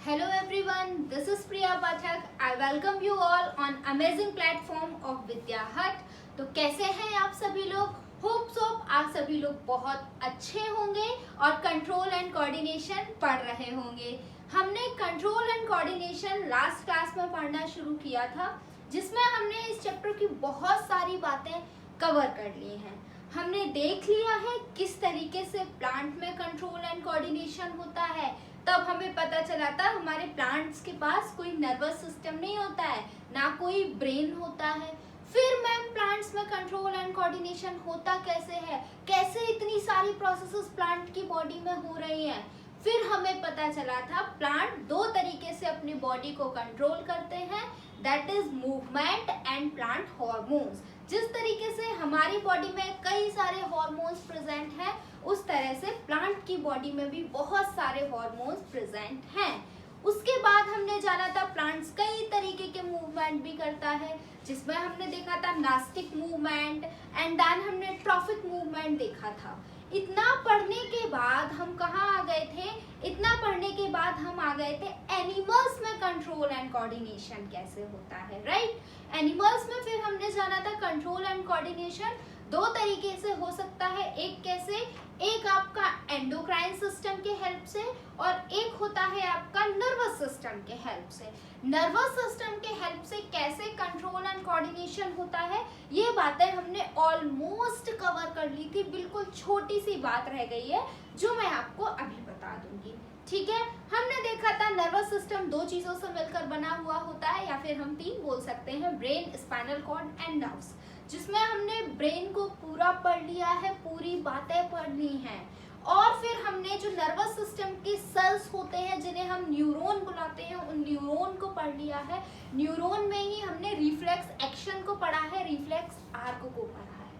Hello everyone, this is Priya Pathak. I welcome you all on amazing platform of Vidya Hut. तो कैसे हैं आप सभी लोग? होप्स आप सभी लोग बहुत अच्छे होंगे और कंट्रोल एंड कोऑर्डिनेशन पढ़ रहे होंगे। हमने control and coordination last class में पढ़ना शुरू किया था, जिसमें हमने इस चैप्टर की बहुत सारी बातें कवर कर ली हैं। हमने देख लिया है किस तरीके से प्लांट में कंट्रोल एंड कोऑर्डिनेशन होता है। तब हमें पता चला था हमारे प्लांट्स के पास कोई नर्वस सिस्टम नहीं होता है, ना कोई ब्रेन होता है। फिर मैम प्लांट्स में कंट्रोल एंड कोऑर्डिनेशन होता कैसे है, कैसे इतनी सारी प्रोसेसेस प्लांट की बॉडी में हो रही हैं। फिर हमें पता चला था प्लांट दो तरीके से अपनी बॉडी को कंट्रोल करते हैं, that is movement and plant hormones. जिस तरीके से हमारी बॉडी में कई सारे हॉर्मोन्स प्रेजेंट हैं, उस तरह से प्लांट की बॉडी में भी बहुत सारे हॉर्मोन्स प्रेजेंट हैं। उसके बाद हमने जाना था प्लांट्स कई तरीके के मूवमेंट भी करता है, जिसमें हमने देखा था नास्टिक मूवमेंट एंड देन हमने ट्रॉफिक मूवमेंट देखा था। इतना पढ़ने के बाद हम कहाँ आ गए थे? इतना पढ़ने के बाद हम आ गए थे एनिमल्स में कंट्रोल एंड कोऑर्डिनेशन कैसे होता है, राइट? एनिमल्स में फिर हमने जाना था कंट्रोल एंड कोऑर्डिनेशन दो तरीके से हो सकता है। एक कैसे? एक आपका एंडोक्राइन सिस्टम के हेल्प से और एक होता है आपका नर्वस सिस्टम के हेल्प से। नर्वस सिस्टम के हेल्प से कैसे कंट्रोल एंड कोऑर्डिनेशन होता है, ये बातें हमने ऑलमोस्ट कवर कर ली थी। बिल्कुल छोटी सी बात रह गई है जो मैं आपको अभी बता दूंगी, ठीक है? हमने देखा था नर्वस सिस्टम दो चीजों से मिलकर बना हुआ होता है, या फिर हम तीन बोल सकते हैं, brain, spinal cord and nerves, जिसमें हमने ब्रेन को पूरा पढ़ लिया है, पूरी बातें पढ़ ली हैं। और फिर हमने जो नर्वस सिस्टम के सेल्स होते हैं जिन्हें हम न्यूरॉन बुलाते हैं, उन न्यूरॉन को पढ़ लिया है। न्यूरॉन में ही हमने रिफ्लेक्स एक्शन को पढ़ा है, रिफ्लेक्स आर्क को पढ़ा है।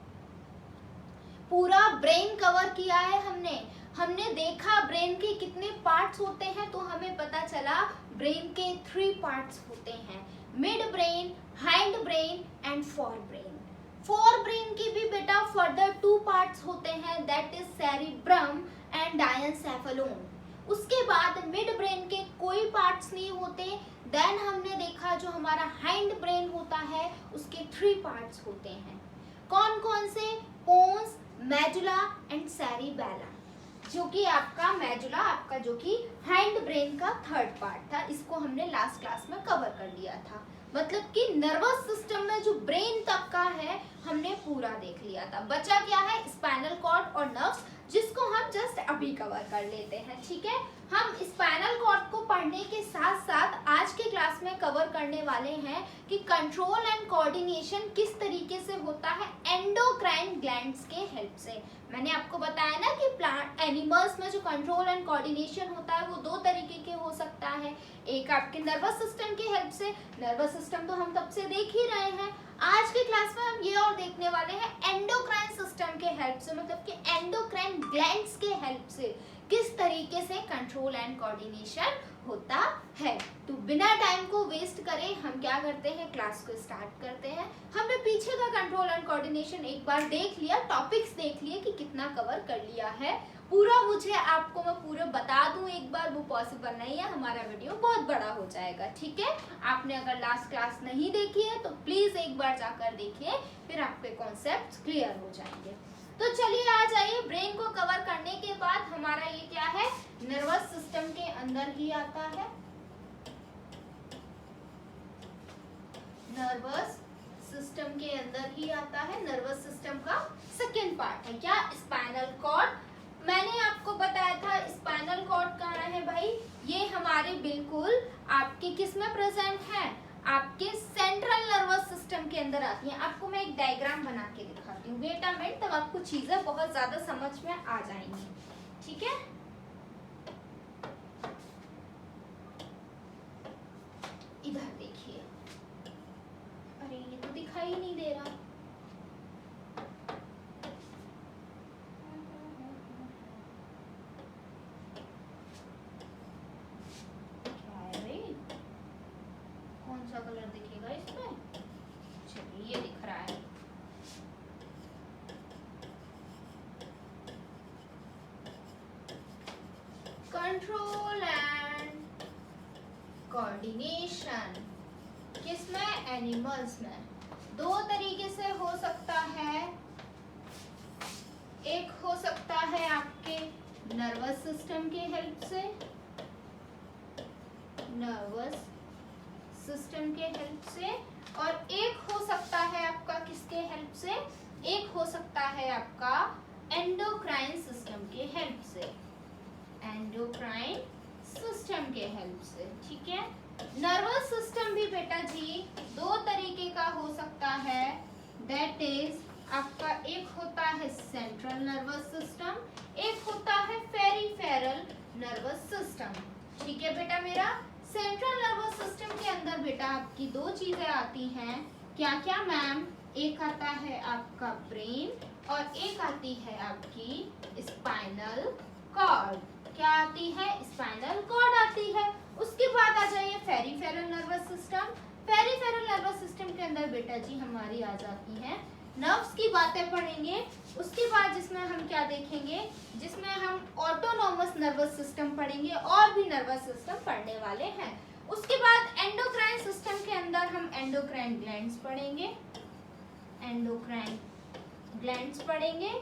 पूरा ब्रेन कवर किया है हमने देखा ब्रेन के कितने पार्ट्स होते हैं, तो हमें पता चला ब्रेन के 3 पार्ट्स होते हैं, mid brain, hind brain and fore brain. Fore brain की भी बेटा फर्दर 2 पार्ट्स होते हैं, दैट इज सेरिब्रम एंड डायनसेफेलोन। उसके बाद मिड ब्रेन के कोई पार्ट्स नहीं होते। देन हमने देखा जो हमारा हाइंड ब्रेन होता है उसके 3 पार्ट्स होते हैं। कौन कौन से? पोन्स, मेडुला एंड सेरिबेलम, जो कि आपका मेडुला आपका जो कि हाइंड ब्रेन का 3rd पार्ट था। इसको हमने लास्ट क्लास में कवर कर लिया था। मतलब कि नर्वस सिस्टम में जो ब्रेन तक का है हमने पूरा देख लिया था। बचा क्या है? स्पाइनल कॉर्ड और नर्व्स, जिसको हम जस्ट अभी कवर कर लेते हैं, ठीक है? हम स्पाइनल कॉर्ड को पढ़ने के साथ साथ आज के क्लास में कवर करने वाले हैं कि कंट्रोल एंड कोऑर्डिनेशन किस तरीके से होता है एंडोक्राइन ग्लैंड्स के हेल्प से। मैंने आपको बताया ना कि प्लांट एनिमल्स में जो कंट्रोल एंड कोऑर्डिनेशन होता है वो दो तरीके के हो सकता है। एक आपके नर्वस सिस्टम की हेल्प से, नर्वस सिस्टम तो हम तब से देख ही रहे हैं। आज के क्लास में हम ये और देखने वाले हैं एंडोक्राइन सिस्टम के हेल्प से, मतलब कि एंडोक्राइन ग्लैंड्स के हेल्प से किस तरीके से कंट्रोल एंड कोऑर्डिनेशन होता है। तो बिना टाइम को वेस्ट करे हम क्या करते हैं, क्लास को स्टार्ट करते हैं। हमने पीछे का कंट्रोल एंड कोऑर्डिनेशन एक बार देख लिया, टॉपिक्स देख लिए कि कितना कवर कर लिया है। पूरा मुझे आपको मैं पूरा बता दूं एक बार, वो पॉसिबल नहीं है, हमारा वीडियो बहुत बड़ा हो जाएगा, ठीक है? आपने अगर लास्ट क्लास नहीं देखी है तो प्लीज एक बार जाकर देखिए, फिर आपके कॉन्सेप्ट्स क्लियर हो जाएंगे। तो चलिए आ जाइए, ब्रेन को कवर करने के बाद हमारा ये क्या है, नर्वस सिस्टम के अंदर ही आता है। नर्वस सिस्टम के अंदर ही आता है। नर्वस सिस्टम का 2nd पार्ट है क्या? Spinal cord. मैंने आपको बताया था स्पाइनल कॉर्ड कहाँ है भाई? ये हमारे बिल्कुल आपके किस में प्रेजेंट है? आपके सेंट्रल नर्वस सिस्टम के अंदर आती है। आपको मैं एक डायग्राम बना के दिखाती हूँ, वेट अ मिनट, तब आपको चीजें बहुत ज्यादा समझ में आ जाएंगी, ठीक है? इधर देखिए, अरे ये तो दिखाई नहीं दे रहा। कौन सा कलर दिखेगा इसमें? चलिए ये दिख रहा है। Control and coordination. किसमें? एनिमल्स में। दो तरीके से हो सकता है, एक हो सकता है आपके नर्वस सिस्टम के हेल्प से, नर्वस सिस्टम के हेल्प से, और एक हो सकता है आपका किसके हेल्प से? एक हो सकता है आपका एंडोक्राइन सिस्टम के हेल्प से, एंडोक्राइन सिस्टम के हेल्प से। ठीक है, नर्वस सिस्टम भी बेटा जी दो तरीके का हो सकता है, दैट इज आपका एक होता है सेंट्रल नर्वस सिस्टम, एक होता है पेरिफेरल नर्वस सिस्टम। ठीक है बेटा मेरा, सेंट्रल नर्वस सिस्टम के अंदर बेटा आपकी दो चीजें आती हैं, क्या क्या मैम? एक आता है आपका ब्रेन और एक आती है आपकी स्पाइनल कॉर्ड। क्या आती है? स्पाइनल कॉर्ड आती है। उसके बाद आ जाइए peripheral nervous system. Peripheral nervous system के अंदर बेटा जी हमारी आ जाती है नर्व्स की बातें पढ़ेंगे। उसके बाद जिसमें हम क्या देखेंगे? जिसमें हम ऑटोनॉमस नर्वस सिस्टम पढ़ेंगे और भी नर्वस सिस्टम पढ़ने वाले हैं। उसके बाद एंडोक्राइन सिस्टम के अंदर हम एंडोक्राइन ग्लैंड्स पढ़ेंगे, एंडोक्राइन ग्लैंड्स पढ़ेंगे।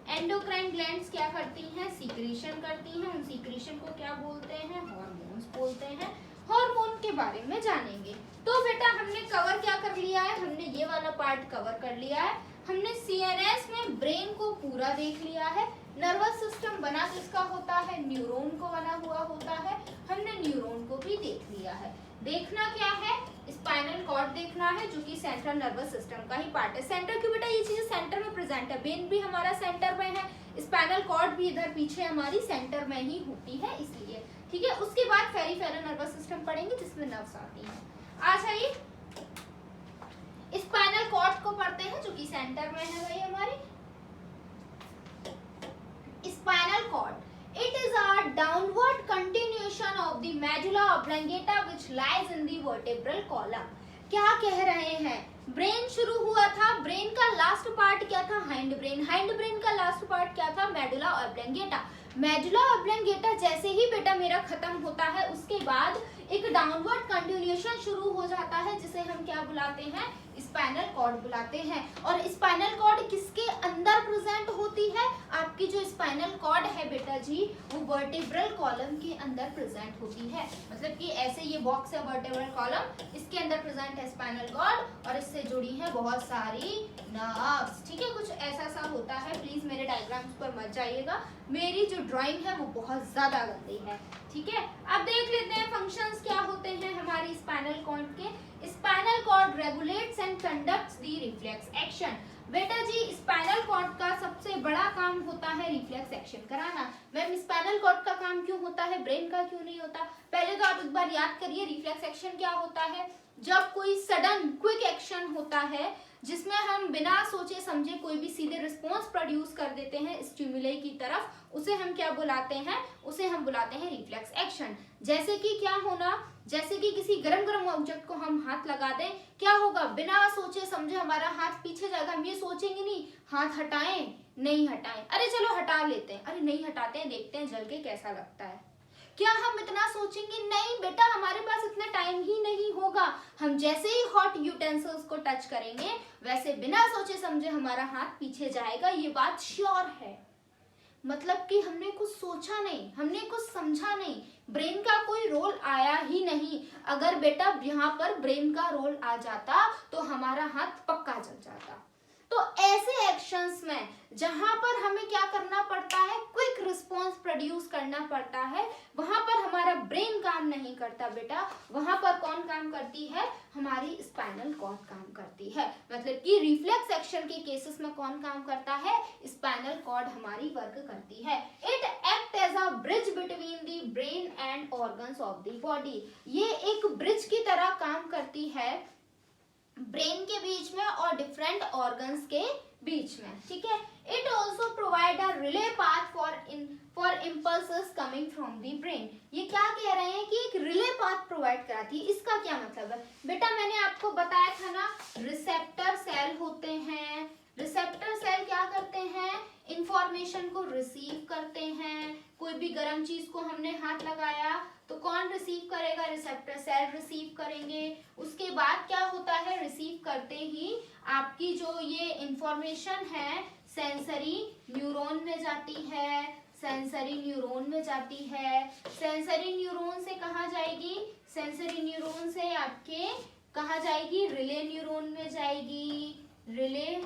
एंडोक्राइन ग्लैंड्स क्या करती हैं? सीक्रेशन करती हैं। उन सीक्रेशन को क्या बोलते हैं? हार्मोन्स बोलते हैं। हार्मोन के बारे में जानेंगे। तो बेटा हमने कवर क्या कर लिया है? हमने ये वाला पार्ट कवर कर लिया है। हमने सीएनएस में ब्रेन को पूरा देख लिया है। नर्वस सिस्टम बना किसका होता है? न्यूरॉन को बना हुआ होता है। हमने न्यूरॉन को भी देख लिया है। देखना क्या है? स्पाइनल कॉर्ड देखना है, जो कि सेंट्रल नर्वस सिस्टम का ही पार्ट है। सेंटर क्यों बेटा? ये चीज सेंटर में प्रेजेंट है। ब्रेन भी हमारा सेंटर में है, स्पाइनल कॉर्ड भी इधर पीछे हमारी सेंटर में ही होती है, इसलिए। ठीक है, उसके बाद पेरिफेरल नर्वस सिस्टम पढ़ेंगे जिसमें नर्व्स आती हैं। आ जाइए स्पाइनल कॉर्ड को पढ़ते हैं, जो कि सेंटर में है भाई हमारे। Spinal cord, it is a downward continuation of the medulla oblongata which lies in the vertebral column। क्या कह रहे हैं? ब्रेन शुरू हुआ था, ब्रेन का लास्ट पार्ट क्या था? Hind brain. हाइंड ब्रेन का लास्ट पार्ट क्या था? Medulla oblongata. मेडुला ऑब्लोंगेटा जैसे ही बेटा मेरा खत्म होता है, उसके बाद एक डाउनवर्ड कंटिन्यूएशन शुरू हो जाता है, जिसे हम क्या बुलाते हैं? स्पाइनल कॉर्ड बुलाते हैं। और स्पाइनल कॉर्ड किसके अंदर प्रेजेंट होती है? आपकी जो स्पाइनल कॉर्ड है बेटा जी, वो वर्टेब्रल कॉलम के अंदर प्रेजेंट होती है। मतलब कि ऐसे ये बॉक्स है वर्टेब्रल कॉलम, इसके अंदर प्रेजेंट है स्पाइनल कॉर्ड और इससे जुड़ी है बहुत सारी नर्व्स। ठीक है, कुछ ऐसा सा होता है। प्लीज मेरे डायग्राम्स पर मत जाइएगा, मेरी जो ड्राइंग है वो बहुत ज्यादा गंदी है। ठीक है, अब देख लेते हैं फंक्शंस क्या होते हैं हमारी स्पाइनल कॉर्ड के। Spinal cord regulates and conducts the reflex action. बेटा जी स्पाइनल कॉर्ड का सबसे बड़ा काम होता है रिफ्लेक्स एक्शन कराना। मैम स्पाइनल कॉर्ड का काम क्यों होता है, ब्रेन का क्यों नहीं होता? पहले तो आप एक बार याद करिए रिफ्लेक्स एक्शन क्या होता है। जब कोई सडन क्विक एक्शन होता है, जिसमें हम बिना सोचे समझे कोई भी सीधे रिस्पॉन्स प्रोड्यूस कर देते हैं स्टिमुलाई की तरफ, उसे हम क्या बुलाते हैं? उसे हम बुलाते हैं रिफ्लेक्स एक्शन। जैसे कि क्या होना? जैसे कि किसी गरम गरम ऑब्जेक्ट को हम हाथ लगा दें, क्या होगा? बिना सोचे समझे हमारा हाथ पीछे जाएगा। हम ये सोचेंगे नहीं हाथ हटाएं, नहीं हटाएं, अरे चलो हटा लेते हैं, अरे नहीं हटाते हैं, देखते हैं जल के कैसा लगता है। क्या हम इतना सोचेंगे? नहीं बेटा, हमारे पास इतना टाइम ही नहीं होगा। हम जैसे ही हॉट यूटेंसिल्स को टच करेंगे, वैसे बिना सोचे समझे हमारा हाथ पीछे जाएगा। ये बात श्योर है। मतलब कि हमने कुछ सोचा नहीं, हमने कुछ समझा नहीं, ब्रेन का कोई रोल आया ही नहीं। अगर बेटा यहाँ पर ब्रेन का रोल आ जाता तो हमारा हाथ पक्का जल जाता। तो ऐसे एक्शंस में जहां पर हमें क्या करना पड़ता है? क्विक रिस्पॉन्स प्रोड्यूस करना पड़ता है, वहां पर हमारा ब्रेन काम नहीं करता बेटा। वहां पर कौन काम करती है? हमारी स्पाइनल कॉर्ड काम करती है। मतलब कि रिफ्लेक्स एक्शन के केसेस में कौन काम करता है? स्पाइनल कॉर्ड हमारी वर्क करती है। It act as a bridge between the brain and organs of the body. ये एक ब्रिज की तरह काम करती है ब्रेन के बीच में और डिफरेंट ऑर्गन्स के बीच में। ठीक है, it also provide a relay path for impulses coming from the brain. ये क्या कह रहे हैं कि एक रिले पाथ प्रोवाइड कराती है। इसका क्या मतलब है बेटा? मैंने आपको बताया था ना, रिसेप्टर सेल होते हैं। रिसेप्टर सेल क्या करते हैं? इंफॉर्मेशन को रिसीव करते हैं। कोई भी गर्म चीज को हमने हाथ लगाया तो कौन रिसीव करेगा, रिसेप्टर सेल रिसीव करेंगे। उसके बाद क्या होता है, रिसीव करते ही आपकी जो ये इंफॉर्मेशन है सेंसरी न्यूरॉन में जाती है, सेंसरी न्यूरॉन में जाती है। सेंसरी न्यूरॉन से कहाँ जाएगी, सेंसरी न्यूरॉन से आपके कहाँ जाएगी, रिले न्यूरॉन में जाएगी, रिले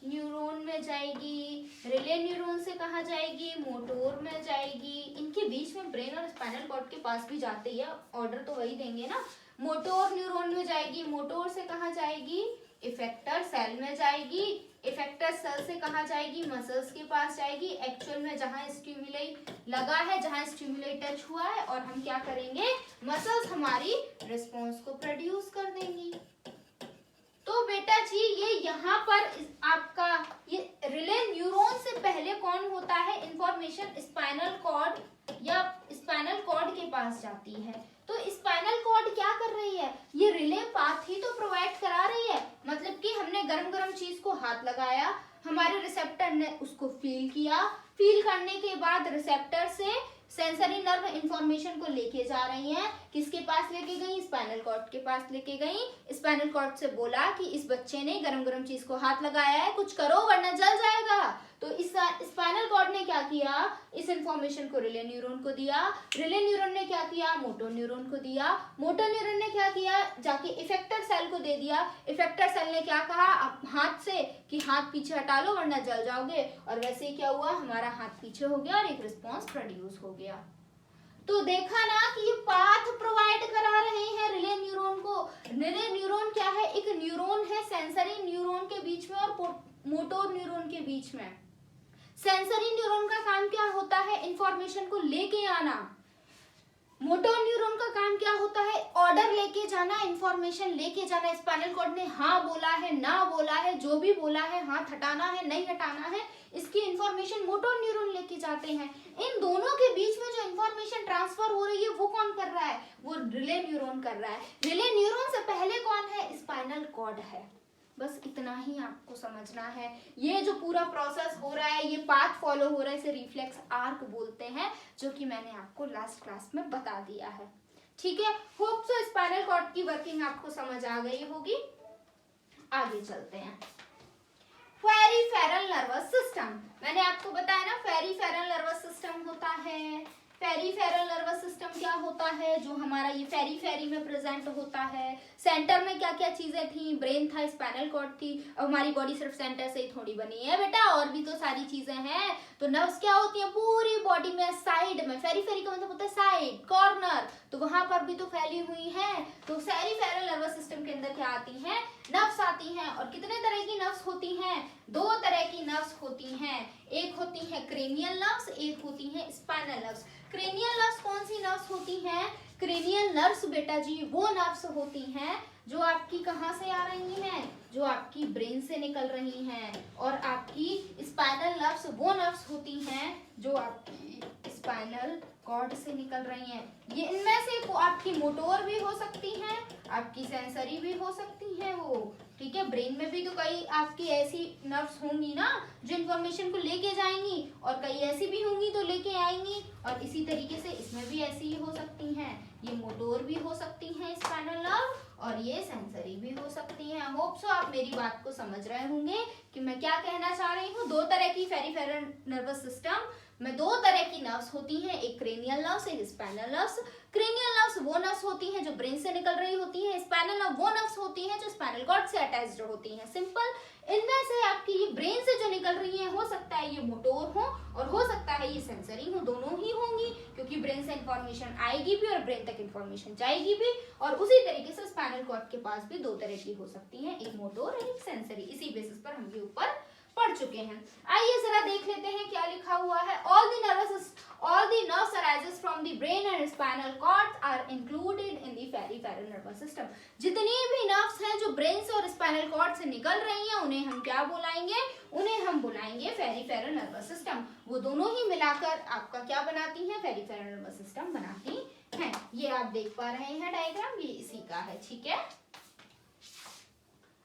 न्यूरॉन में जाएगी। रिले न्यूरॉन से कहाँ जाएगी, मोटोर में जाएगी। इनके बीच में ब्रेन और स्पाइनल कॉर्ड के पास भी जाती है, ऑर्डर तो वही देंगे ना। मोटोर न्यूरॉन में जाएगी, मोटोर से कहाँ जाएगी, इफेक्टर सेल में जाएगी। इफेक्टर सेल से कहाँ जाएगी, मसल्स के पास जाएगी। एक्चुअल में जहाँ स्टिमुलाई लगा है, जहाँ स्टिमुलाई टच हुआ है, और हम क्या करेंगे, मसल्स हमारी रिस्पॉन्स को प्रोड्यूस कर देंगी। तो बेटा जी ये यहाँ पर आपका ये रिले न्यूरॉन से पहले कौन होता है, इंफॉर्मेशन स्पाइनल कॉर्ड या स्पाइनल कॉर्ड के पास जाती है। तो स्पाइनल कॉर्ड क्या कर रही है, ये रिले पाथ ही तो प्रोवाइड करा रही है। मतलब कि हमने गरम गरम चीज को हाथ लगाया, हमारे रिसेप्टर ने उसको फील किया, फील करने के बाद रिसेप्टर से सेंसरी नर्व इंफॉर्मेशन को लेके जा रही हैं। किसके पास लेके गई, स्पाइनल कॉर्ड के पास लेके गई। स्पाइनल कॉर्ड से बोला कि इस बच्चे ने गरम गरम चीज को हाथ लगाया है, कुछ करो वरना जल जाएगा। तो इस स्पाइनल कॉर्ड ने क्या किया, इस इंफॉर्मेशन को रिले न्यूरॉन को दिया। रिले न्यूरॉन ने क्या किया, मोटो न्यूरॉन को दिया। मोटो न्यूरॉन ने क्या किया, जाके इफेक्टर सेल को दे दिया। इफेक्टर सेल ने क्या कहा हाथ से कि हाथ पीछे हटा लो वरना जल जाओगे, और वैसे ही क्या हुआ, हमारा हाथ पीछे हो गया और एक रिस्पॉन्स प्रोड्यूस हो गया। तो देखा ना कि ये पाथ प्रोवाइड करा रहे हैं रिले न्यूरॉन को। रिले न्यूरॉन क्या है, एक न्यूरॉन है सेंसरी न्यूरॉन के बीच में और मोटोर न्यूरॉन के बीच में। सेंसरी न्यूरॉन का काम क्या होता है, इंफॉर्मेशन को लेके आना। मोटोर न्यूरॉन का काम क्या होता है, ऑर्डर लेके जाना, इंफॉर्मेशन लेके जाना। स्पाइनल कॉर्ड ने हाँ बोला है, ना बोला है, जो भी बोला है, हाथ हटाना है, नहीं हटाना है, इसकी इंफॉर्मेशन मोटोर न्यूरॉन लेके जाते हैं। इन दोनों के बीच में जो इंफॉर्मेशन ट्रांसफर हो रही है वो कौन कर रहा है, वो रिले न्यूरॉन कर रहा है। रिले न्यूरॉन से पहले कौन है, स्पाइनल कॉर्ड है। बस इतना ही आपको समझना है। ये जो पूरा प्रोसेस हो रहा है, ये पाथ फॉलो हो रहा है, इसे रिफ्लेक्स आर्क बोलते हैं, जो कि मैंने आपको लास्ट क्लास में बता दिया है। ठीक है, होप सो स्पाइनल कॉर्ड की वर्किंग आपको समझ आ गई होगी। आगे चलते हैं। पेरिफेरल नर्वस सिस्टम, मैंने आपको बताया ना पेरिफेरल नर्वस सिस्टम होता है। पेरिफेरल नर्वस सिस्टम क्या होता है, जो हमारा ये पेरिफेरी में प्रेजेंट होता है। सेंटर में क्या क्या चीजें थी, ब्रेन था, स्पाइनल कॉर्ड थी। अब हमारी बॉडी सिर्फ सेंटर से ही थोड़ी बनी है बेटा, और भी तो सारी चीजें हैं। तो नर्व्स क्या होती हैं पूरी बॉडी में, साइड में। पेरिफेरी का मतलब होता है साइड, कॉर्नर, तो वहां पर भी तो फैली हुई है। तो पेरिफेरल नर्वस सिस्टम के अंदर क्या आती हैं, नर्व्स आती हैं। और कितने तरह की नर्व्स होती हैं, दो तरह की नर्व्स होती हैं। एक होती है क्रेनियल नर्व्स, एक होती है स्पाइनल नर्व्स। क्रेनियल नर्व्स कौन सी नर्व्स होती हैं, क्रेनियल नर्व्स बेटा जी वो नर्व्स होती हैं जो आपकी कहाँ से आ रही हैं, जो आपकी ब्रेन से निकल रही हैं। और आपकी स्पाइनल नर्व्स वो नर्व्स होती हैं जो आपकी स्पाइनल कॉर्ड से निकल रही हैं। ये इनमें से आपकी मोटोर भी हो सकती हैं, आपकी सेंसरी भी हो सकती हैं वो। ठीक है, ब्रेन में भी तो कई आपकी ऐसी नर्व्स होंगी ना जो इन्फॉर्मेशन को लेके जाएंगी, और कई ऐसी भी होंगी तो लेके आएंगी। और इसी तरीके से इसमें भी ऐसी ही हो सकती हैं, ये मोटोर भी हो सकती हैं स्पाइनल नर्व, और ये सेंसरी भी हो सकती हैं। होप सो आप मेरी बात को समझ रहे होंगे कि मैं क्या कहना चाह रही हूँ। दो तरह की पेरिफेरल नर्वस सिस्टम में दो तरह की नर्व्स होती हैं, एक क्रेनियल नर्व्स, एक स्पाइनल नर्व्स। क्रेनियल नर्व्स वो नर्व्स होती हैं जो ब्रेन से निकल रही होती हैं। स्पाइनल नर्व वो नर्व्स होती हैं जो स्पाइनल कॉर्ड से अटैच्ड होती हैं। सिंपल। इनमें से आपकी ये ब्रेन से जो निकल रही है, हो सकता है ये मोटोर हो और हो सकता है ये सेंसरी हो, दोनों ही होंगी, क्योंकि ब्रेन से इंफॉर्मेशन आएगी भी और ब्रेन तक इंफॉर्मेशन जाएगी भी। और उसी तरीके से स्पाइनल कॉर्ड के पास भी दो तरह की हो सकती है, एक मोटोर और एक सेंसरी। इसी बेसिस पर हम ये ऊपर पढ़ चुके हैं। आइए जरा देख लेते हैं क्या लिखा हुआ है। all the nerves arises from the brain and spinal cords are included in the peripheral nervous system। जितनी भी नर्व्स हैं जो ब्रेन से और स्पाइनल कॉर्ड से निकल रही हैं, उन्हें हम क्या बुलाएंगे, उन्हें हम बुलाएंगे पेरिफेरल नर्वस सिस्टम। वो दोनों ही मिलाकर आपका क्या बनाती हैं, पेरिफेरल नर्वस सिस्टम बनाती हैं। ये आप देख पा रहे हैं डायग्राम, ये इसी का है। ठीक है,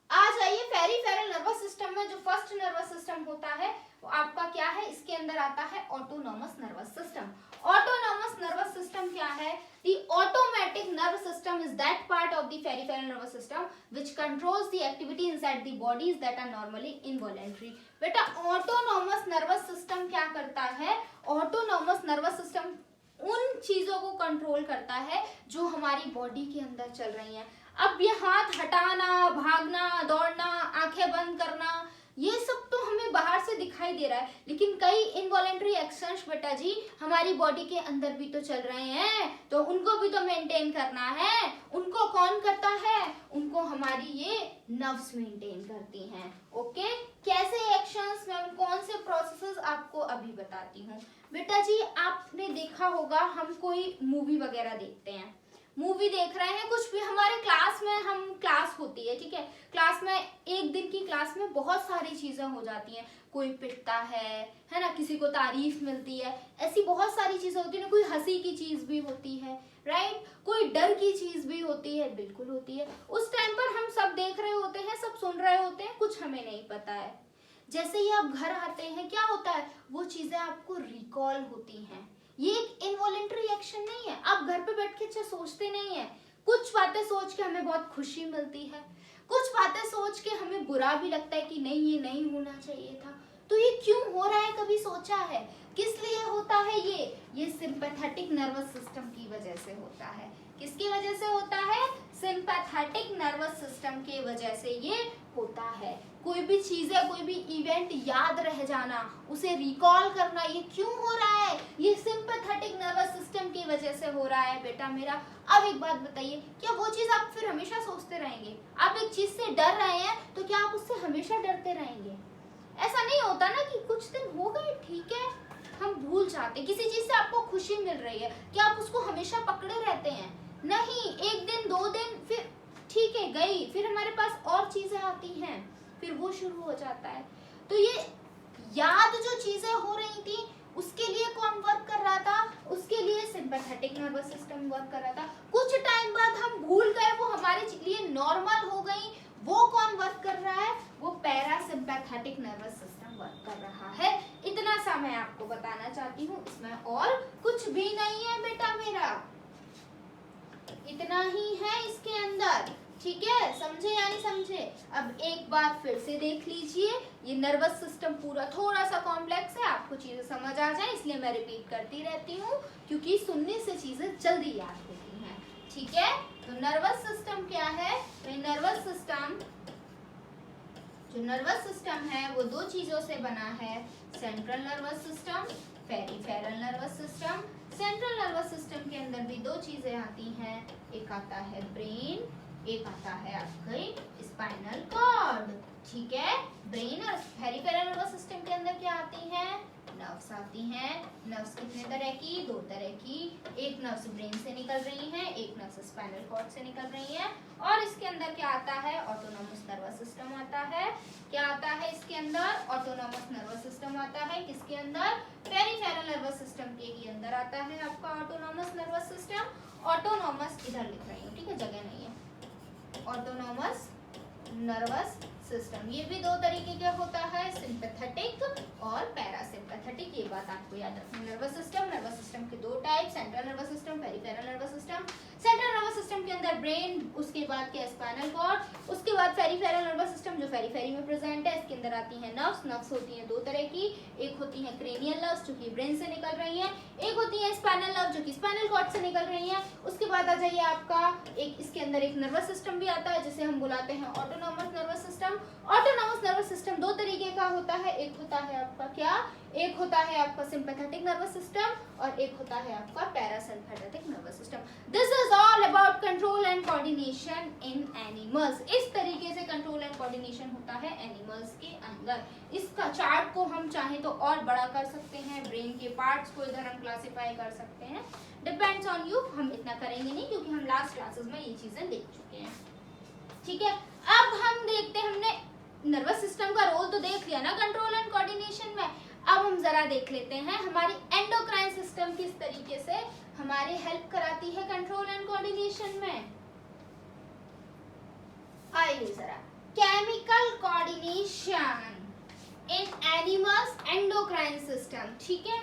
आ जाइए पेरिफेरल नर्वस सिस्टम में। जो फर्स्ट नर्वस सिस्टम होता है वो आपका क्या है, इसके अंदर आता है autonomous nervous system. Autonomous nervous system क्या है? The automatic nervous system is that part of the peripheral nervous system which controls the activity inside the bodies that are normally involuntary। बेटा ऑटोनॉमस नर्वस सिस्टम क्या करता है? Autonomous nervous system उन चीजों को control करता है जो हमारी बॉडी के अंदर चल रही हैं। अब ये हाथ हटाना, भागना, दौड़ना, आंखें बंद करना, ये सब तो हमें बाहर से दिखाई दे रहा है, लेकिन कई इनवॉलेंट्री एक्शंस बेटा जी हमारी बॉडी के अंदर भी तो चल रहे हैं, तो उनको भी तो मेंटेन करना है। उनको कौन करता है? उनको हमारी ये नर्व्स मेंटेन करती हैं। ओके, कैसे एक्शंस में कौन से प्रोसेसेस आपको अभी बताती हूँ। बेटा जी आपने देखा होगा, हम कोई मूवी वगैरह देखते हैं, मूवी देख रहे हैं, कुछ भी हमारे क्लास में, हम क्लास होती है, ठीक है, क्लास में एक दिन की क्लास में बहुत सारी चीजें हो जाती हैं, कोई पिटता है ना, किसी को तारीफ मिलती है, ऐसी बहुत सारी चीजें होती है ना, कोई हंसी की चीज भी होती है, राइट, कोई डर की चीज भी होती है, बिल्कुल होती है। उस टाइम पर हम सब देख रहे होते हैं, सब सुन रहे होते हैं, कुछ हमें नहीं पता है। जैसे ही आप घर आते हैं क्या होता है, वो चीजें आपको रिकॉल होती हैं। ये एक इनवॉलेंट्री एक्शन नहीं है, आप घर पे बैठ के अच्छा सोचते नहीं है। कुछ बातें सोच के हमें बहुत खुशी मिलती है, कुछ बातें सोच के हमें बुरा भी लगता है कि नहीं ये नहीं होना चाहिए था। तो ये क्यों हो रहा है, कभी सोचा है? किस लिए होता है ये सिंपैथेटिक नर्वस सिस्टम की वजह से होता है। किसकी वजह से होता है? सिंपैथेटिक नर्वस सिस्टम की वजह से ये होता है। कोई भी चीजें, कोई भी इवेंट याद रह जाना, उसे रिकॉल करना, ये क्यों हो रहा है? ये सिंपैथेटिक नर्वस सिस्टम की वजह से हो रहा है बेटा मेरा। अब एक बात बताइए, क्या वो चीज आप फिर हमेशा सोचते रहेंगे? आप एक चीज से डर रहे हैं तो क्या आप उससे हमेशा डरते रहेंगे? ऐसा नहीं होता ना कि कुछ दिन हो गए, ठीक है, हम भूल जाते। किसी चीज से आपको खुशी मिल रही है, क्या आप उसको हमेशा पकड़े रहते हैं? नहीं, एक दिन, 2 दिन, फिर ठीक है गई, फिर हमारे पास और चीजें आती हैं, फिर वो शुरू हो जाता है। तो ये याद जो चीजें हो रही थी उसके लिए कौन वर्क कर रहा था? उसके लिए सिंपैथेटिक नर्वस सिस्टम वर्क कर रहा था। कुछ टाइम बाद हम भूल गए, वो हमारे लिए नॉर्मल हो गई, वो कौन वर्क कर रहा है? वो पैरासिम्पैथेटिक नर्वस सिस्टम वर्क कर रहा है। इतना सा मैं आपको बताना चाहती हूँ, इसमें और कुछ भी नहीं है बेटा मेरा, इतना ही है इसके अंदर, ठीक है, समझे या नहीं समझे? अब एक बार फिर से देख लीजिए, ये नर्वस सिस्टम पूरा थोड़ा सा कॉम्प्लेक्स है, आपको चीजें समझ आ जाए इसलिए मैं रिपीट करती रहती हूँ, क्योंकि सुनने से चीजें जल्दी याद होती हैं, ठीक है। तो नर्वस सिस्टम क्या है? तो नर्वस सिस्टम, जो नर्वस सिस्टम है वो दो चीजों से बना है, central nervous system, peripheral nervous system. Central nervous system के अंदर भी दो चीजें आती हैं, एक आता है ब्रेन, एक आता है आपके स्पाइनल कॉर्ड, ठीक है। ब्रेन और पेरिफेरल नर्वस सिस्टम के अंदर क्या आती हैं? नर्व्स आती हैं। नर्व्स कितने तरह की? 2 तरह की, एक नर्व्स ब्रेन से निकल रही हैं, एक नर्व्स स्पाइनल कॉर्ड से निकल रही हैं। और इसके अंदर क्या आता है? ऑटोनॉमस नर्वस सिस्टम आता है। क्या आता है इसके अंदर? ऑटोनॉमस नर्वस सिस्टम आता है। किसके अंदर? पेरिफेरल नर्वस सिस्टम के अंदर आता है आपका ऑटोनॉमस नर्वस सिस्टम। ऑटोनॉमस इधर लिख रही हूँ, ठीक है, जगह नहीं है। ऑटोनॉमस नर्वस सिस्टम, ये भी 2 तरीके का होता है, सिंपैथेटिक और पैरासिम्पैथेटिक, ये बात आपको याद रखनी। नर्वस सिस्टम के 2 type, central nervous system, peripheral nervous system. Central nervous system के अंदर ब्रेन, उसके बाद क्या स्पाइनल कॉर्ड, उसके बाद पेरिफेरल नर्वस सिस्टम जो पेरिफेरी में प्रेजेंट है, इसके अंदर आती है नर्व्स। नर्व्स होती हैं 2 तरह की, एक होती है क्रेनियल नर्व्स जो कि ब्रेन से निकल रही हैं, एक होती है स्पाइनल नर्व जो कि स्पाइनल कॉर्ड से निकल रही हैं। उसके बाद आ जाइए आपका एक, इसके अंदर एक नर्वस सिस्टम भी आता है जिसे हम बुलाते हैं autonomous nervous system. Autonomous nervous system 2 तरीके का होता है, एक होता है आपका क्या? एक होता है आपका सिंपैथेटिक नर्वस सिस्टम और एक होता है आपका parasympathetic nervous system. This is all about control and coordination in animals. इस तरीके से कंट्रोल एंड कोऑर्डिनेशन होता है एनिमल्स के अंदर। इसका चार्ट को हम चाहे तो और बड़ा कर सकते हैं, ब्रेन के पार्ट्स को इधर हम क्लासिफाई कर सकते हैं, डिपेंड्स ऑन यू। हम इतना करेंगे नहीं क्योंकि हम लास्ट क्लासेस में ये चीजें देख चुके हैं, ठीक है। अब हम देखते हैं, हमने नर्वस सिस्टम का रोल तो देख लिया ना कंट्रोल एंड कोऑर्डिनेशन में। अब हम जरा देख लेते हैं हमारी एंडोक्राइन सिस्टम किस तरीके से हमारी हेल्प कराती है कंट्रोल एंड कोऑर्डिनेशन में। आइए जरा, chemical coordination in animals endocrine system. ठीक है,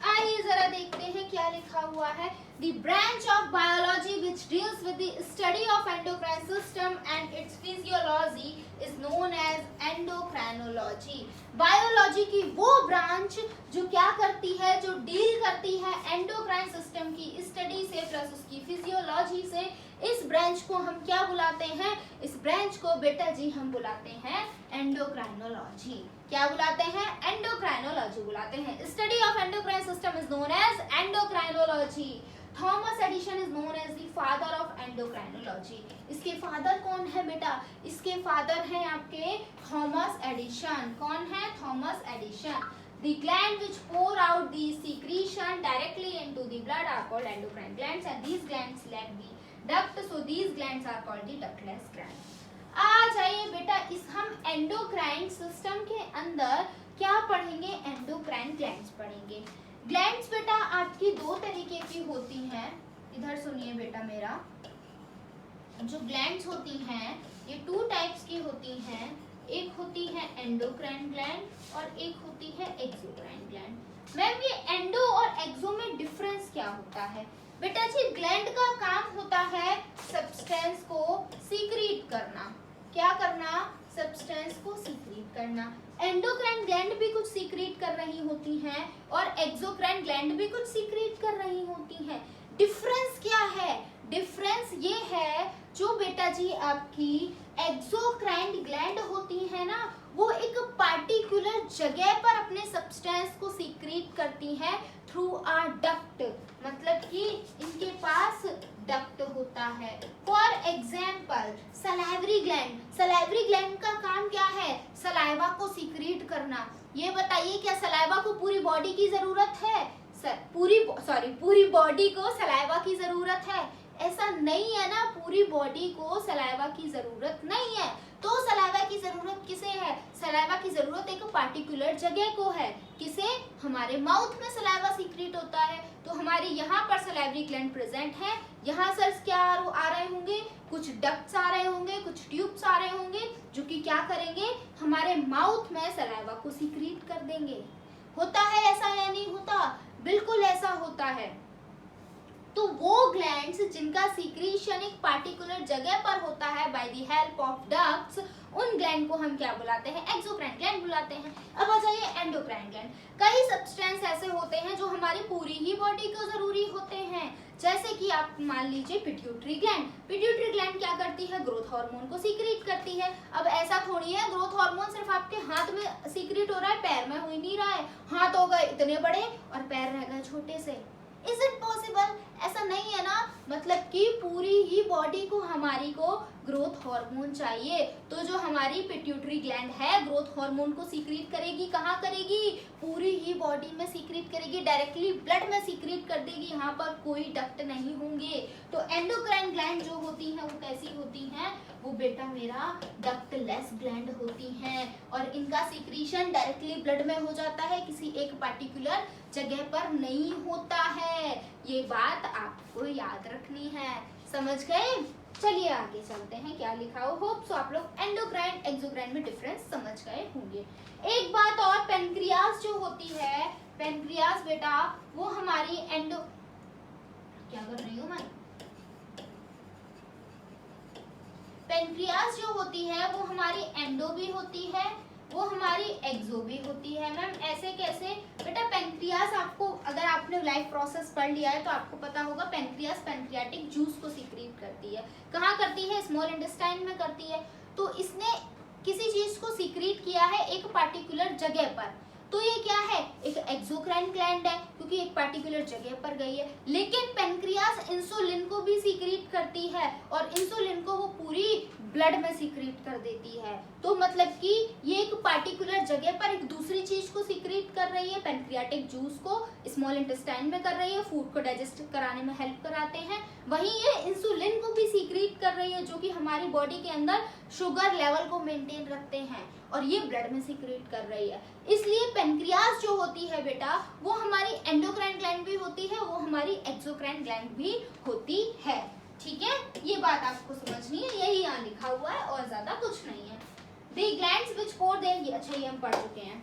आइए जरा देखते हैं क्या लिखा हुआ है। The branch of biology which deals with the study of endocrine system and its physiology is known as endocrinology। Biology की वो ब्रांच जो क्या करती है, जो डील करती है एंडोक्राइन सिस्टम की स्टडी से प्लस उसकी फिजियोलॉजी से, इस ब्रांच को हम क्या बुलाते हैं? इस ब्रांच को बेटा जी हम बुलाते हैं एंडोक्राइनोलॉजी। क्या बुलाते हैं? एंडोक्राइनोलॉजी बुलाते हैं। Study of endocrine system is known as endocrinology. Thomas Addison is known as the father of endocrinology. इसके फादर कौन है बेटा? इसके फादर हैं आपके थॉमस एडिसन। कौन है? Thomas Edison. The gland which pour out the secretion directly into the blood are called endocrine glands and these glands lack the duct, so these glands are called the ductless glands। आ जाइए बेटा, इस हम endocrine system के अंदर क्या पढ़ेंगे? Endocrine glands पढ़ेंगे। Glands बेटा आपकी दो तरीके की होती हैं। इधर सुनिए बेटा मेरा, जो ग्लैंड्स होती हैं ये टू टाइप्स की होती हैं। एक होती है एंडोक्राइन ग्लैंड और एक होती है एक्सोक्राइन ग्लैंड। मैम ये एंडो और एक्सो में डिफरेंस क्या होता है? बेटा जी ग्लैंड का काम होता है सब्सटेंस को सीक्रेट करना। क्या करना? सब्सटेंस को सीक्रेट करना। एंडोक्राइन ग्लैंड भी कुछ सीक्रेट कर रही होती हैं और एक्सोक्राइन ग्लैंड भी कुछ सीक्रेट कर रही होती हैं। डिफरेंस क्या है? डिफरेंस ये है, जो बेटा जी आपकी एक्सोक्राइन ग्लैंड होती है ना, वो एक पार्टिकुलर जगह पर अपने सब्सटेंस को सीक्रेट करती है थ्रू अ डक्ट। मतलब कि इनके पास डक्ट होता है। For example salivary gland. Salivary gland का काम क्या है? सलाइवा को सीक्रेट करना। ये बताइए क्या सलाइवा को पूरी बॉडी की जरूरत है? पूरी बॉडी को सलाइवा की जरूरत है? ऐसा नहीं है ना, पूरी बॉडी को सलाइवा की जरूरत नहीं है। तो सलाइवा की जरूरत किसे है? सलाइवा की जरूरत एक पार्टिकुलर जगह को है। किसे? हमारे माउथ में सलाइवा सीक्रेट होता है, तो हमारे यहाँ पर सलाइवरी ग्लैंड प्रेजेंट है। यहाँ सेल्स क्या आ रहे होंगे? कुछ डक्ट्स आ रहे होंगे, कुछ ट्यूब्स आ रहे होंगे, जो कि क्या करेंगे? हमारे माउथ में सलाइवा को सीक्रेट कर देंगे। होता है ऐसा या नहीं होता? बिल्कुल ऐसा होता है। तो वो ग्लैंड्स जिनका सीक्रेशन एक पार्टिकुलर जगह पर होता है by the help of ducts, उन ग्लैंड को हम क्या बुलाते हैं? एक्सोक्राइन ग्लैंड बुलाते हैं। अब आ जाइए एंडोक्राइन ग्लैंड। कई सब्सटेंस ऐसे होते हैं जो हमारी पूरी ही बॉडी को जरूरी होते हैं, जैसे कि आप मान लीजिए पिट्यूटरी ग्लैंड। पिट्यूटरी ग्लैंड क्या करती है? ग्रोथ हार्मोन को सीक्रेट करती है। अब ऐसा थोड़ी है ग्रोथ हार्मोन सिर्फ आपके हाथ में सीक्रेट हो रहा है, पैर में हो ही नहीं रहा है। हाथ हो गए इतने बड़े और पैर रह गए छोटे से। Is it possible? ऐसा नहीं है ना। मतलब कि पूरी ही बॉडी को हमारी को ग्रोथ हार्मोन चाहिए। तो जो हमारी पिट्यूटरी ग्लैंड है ग्रोथ हार्मोन को सीक्रेट करेगी। कहाँ करेगी? पूरी ही बॉडी में सीक्रेट करेगी, डायरेक्टली ब्लड में सीक्रेट कर देगी। यहाँ पर कोई डक्ट नहीं होंगे। तो एंडोक्राइन ग्लैंड जो होती हैं वो कैसी होती हैं? वो बेटा मेरा डक्टलेस ग्लैंड होती हैं और इनका सीक्रेशन डायरेक्टली ब्लड में हो जाता है, किसी एक पार्टिकुलर जगह पर नहीं होता है। ये बात आपको याद रखनी है। समझ गए? चलिए आगे चलते हैं, क्या लिखा हो। होप सो आप लोग एंडोक्राइन एक्सोक्राइन में डिफरेंस समझ गए होंगे। एक बात और, पेनक्रियास जो होती है, पेनक्रियास बेटा वो हमारी क्या कर रही हूँ मैं? पेनक्रियास जो होती है वो हमारी एंडो भी होती है, वो हमारी एक्सो भी होती है। मैम ऐसे कैसे? बेटा पेनक्रियास आपको, अगर आपने लाइफ प्रोसेस पढ़ लिया है तो आपको पता होगा पेनक्रियास पैनक्रियाटिक जूस को सीक्रेट करती है। कहाँ करती है? स्मॉल इंटेस्टाइन में करती है। तो इसने किसी चीज को सीक्रेट किया है एक पार्टिकुलर जगह पर, तो ये क्या है? एक एक्सोक्राइन ग्लैंड है, क्योंकि एक पार्टिकुलर जगह पर गई है। लेकिन पेनक्रियास इंसुलिन को भी सीक्रेट करती है और इंसुलिन को वो पूरी ब्लड में सीक्रेट कर देती है। तो मतलब कि ये एक पार्टिकुलर जगह पर एक दूसरी चीज को सीक्रेट कर रही है। पैनक्रियाटिक जूस को स्मॉल इंटेस्टाइन में कर रही है, फूड को डाइजेस्ट कराने में हेल्प कराते हैं। वहीं ये इंसुलिन को भी सीक्रेट कर रही है, जो कि हमारी बॉडी के अंदर शुगर लेवल को मेंटेन रखते हैं, और ये ब्लड में सीक्रेट कर रही है। इसलिए पेनक्रियास जो होती है बेटा वो हमारी एंडोक्राइन ग्लैंड भी होती है, वो हमारी एक्सोक्राइन ग्लैंड भी होती है। ठीक है, ये बात आपको समझनी है, यही यहाँ लिखा हुआ है और ज्यादा कुछ नहीं है। The glands which pour there, अच्छा ये हम पढ़ चुके हैं,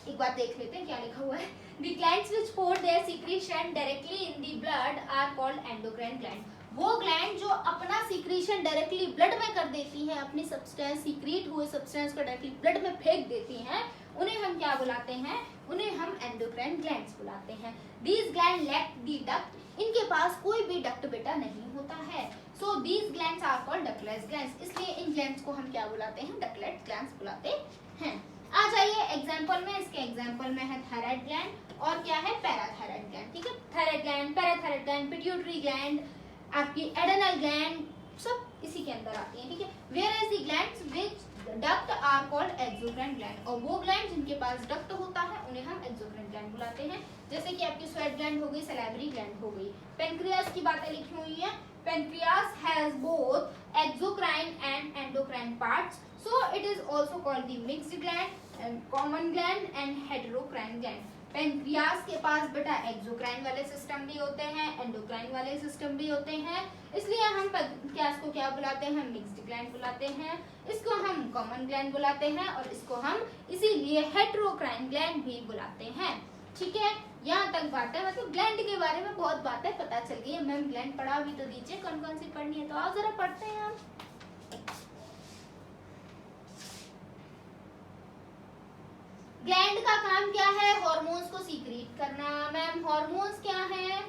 एक बार देख लेते हैं क्या लिखा हुआ है। The glands which pour their secretion directly in the blood are called endocrine gland. वो ग्लैंड जो अपना सीक्रेशन डायरेक्टली ब्लड में कर देती है, अपनी सब्सटेंस सीक्रेट हुए सब्सटेंस को डायरेक्टली ब्लड में फेंक देती हैं, उन्हें हम क्या बुलाते हैं, उन्हें हम एंडोक्राइन ग्लैंड्स बुलाते हैं। These gland lack the duct, इनके पास कोई भी डक्ट बेटा नहीं होता है। So these glands are called ductless glands, इसलिए इन ग्लैंड्स को हम क्या बुलाते हैं, डक्टलेट ग्लैंड्स बुलाते हैं। आ जाइए एग्जांपल में, इसके एग्जांपल में है थायराइड ग्लैंड और क्या है, पैराथायराइड ग्लैंड। ठीक है, thyroid gland, parathyroid gland, pituitary gland, आपकी एडेनल ग्लैंड, सब इसी के अंदर आती है। ठीक है, where is the glands which duct are called exocrine gland, और वो ग्लैंड जिनके पास डक्ट होता है उन्हें हम एक्सोक्राइन ग्लैंड बुलाते हैं। जैसे कि आपकी स्वेट ग्लैंड हो गई, सैलिवरी ग्लैंड हो गई। पेनक्रियास की बातें लिखी हुई है, pancreas has both exocrine and endocrine parts, so it is also called the mixed gland and common gland and heterocrine gland। Pancreas के पास बेटा एक्सोक्राइन वाले सिस्टम भी होते हैं, एंडोक्राइन वाले सिस्टम भी होते हैं, इसलिए हम पेनक्रियास को क्या बुलाते हैं, मिक्स्ड ग्लैंड बुलाते हैं, इसको हम कॉमन ग्लैंड बुलाते हैं और इसको हम इसीलिए हेटेरोक्राइन ग्लैंड भी बुलाते हैं। ठीक है, यहाँ तक बातें, मतलब ग्लैंड के बारे में बहुत बातें पता चल गई है। मैम ग्लैंड पढ़ा भी तो दीजिए, कौन कौन सी पढ़नी है, तो आओ जरा पढ़ते हैं हम। ग्लैंड का काम क्या है, हार्मोन्स को सीक्रेट करना। मैम हार्मोन्स क्या है,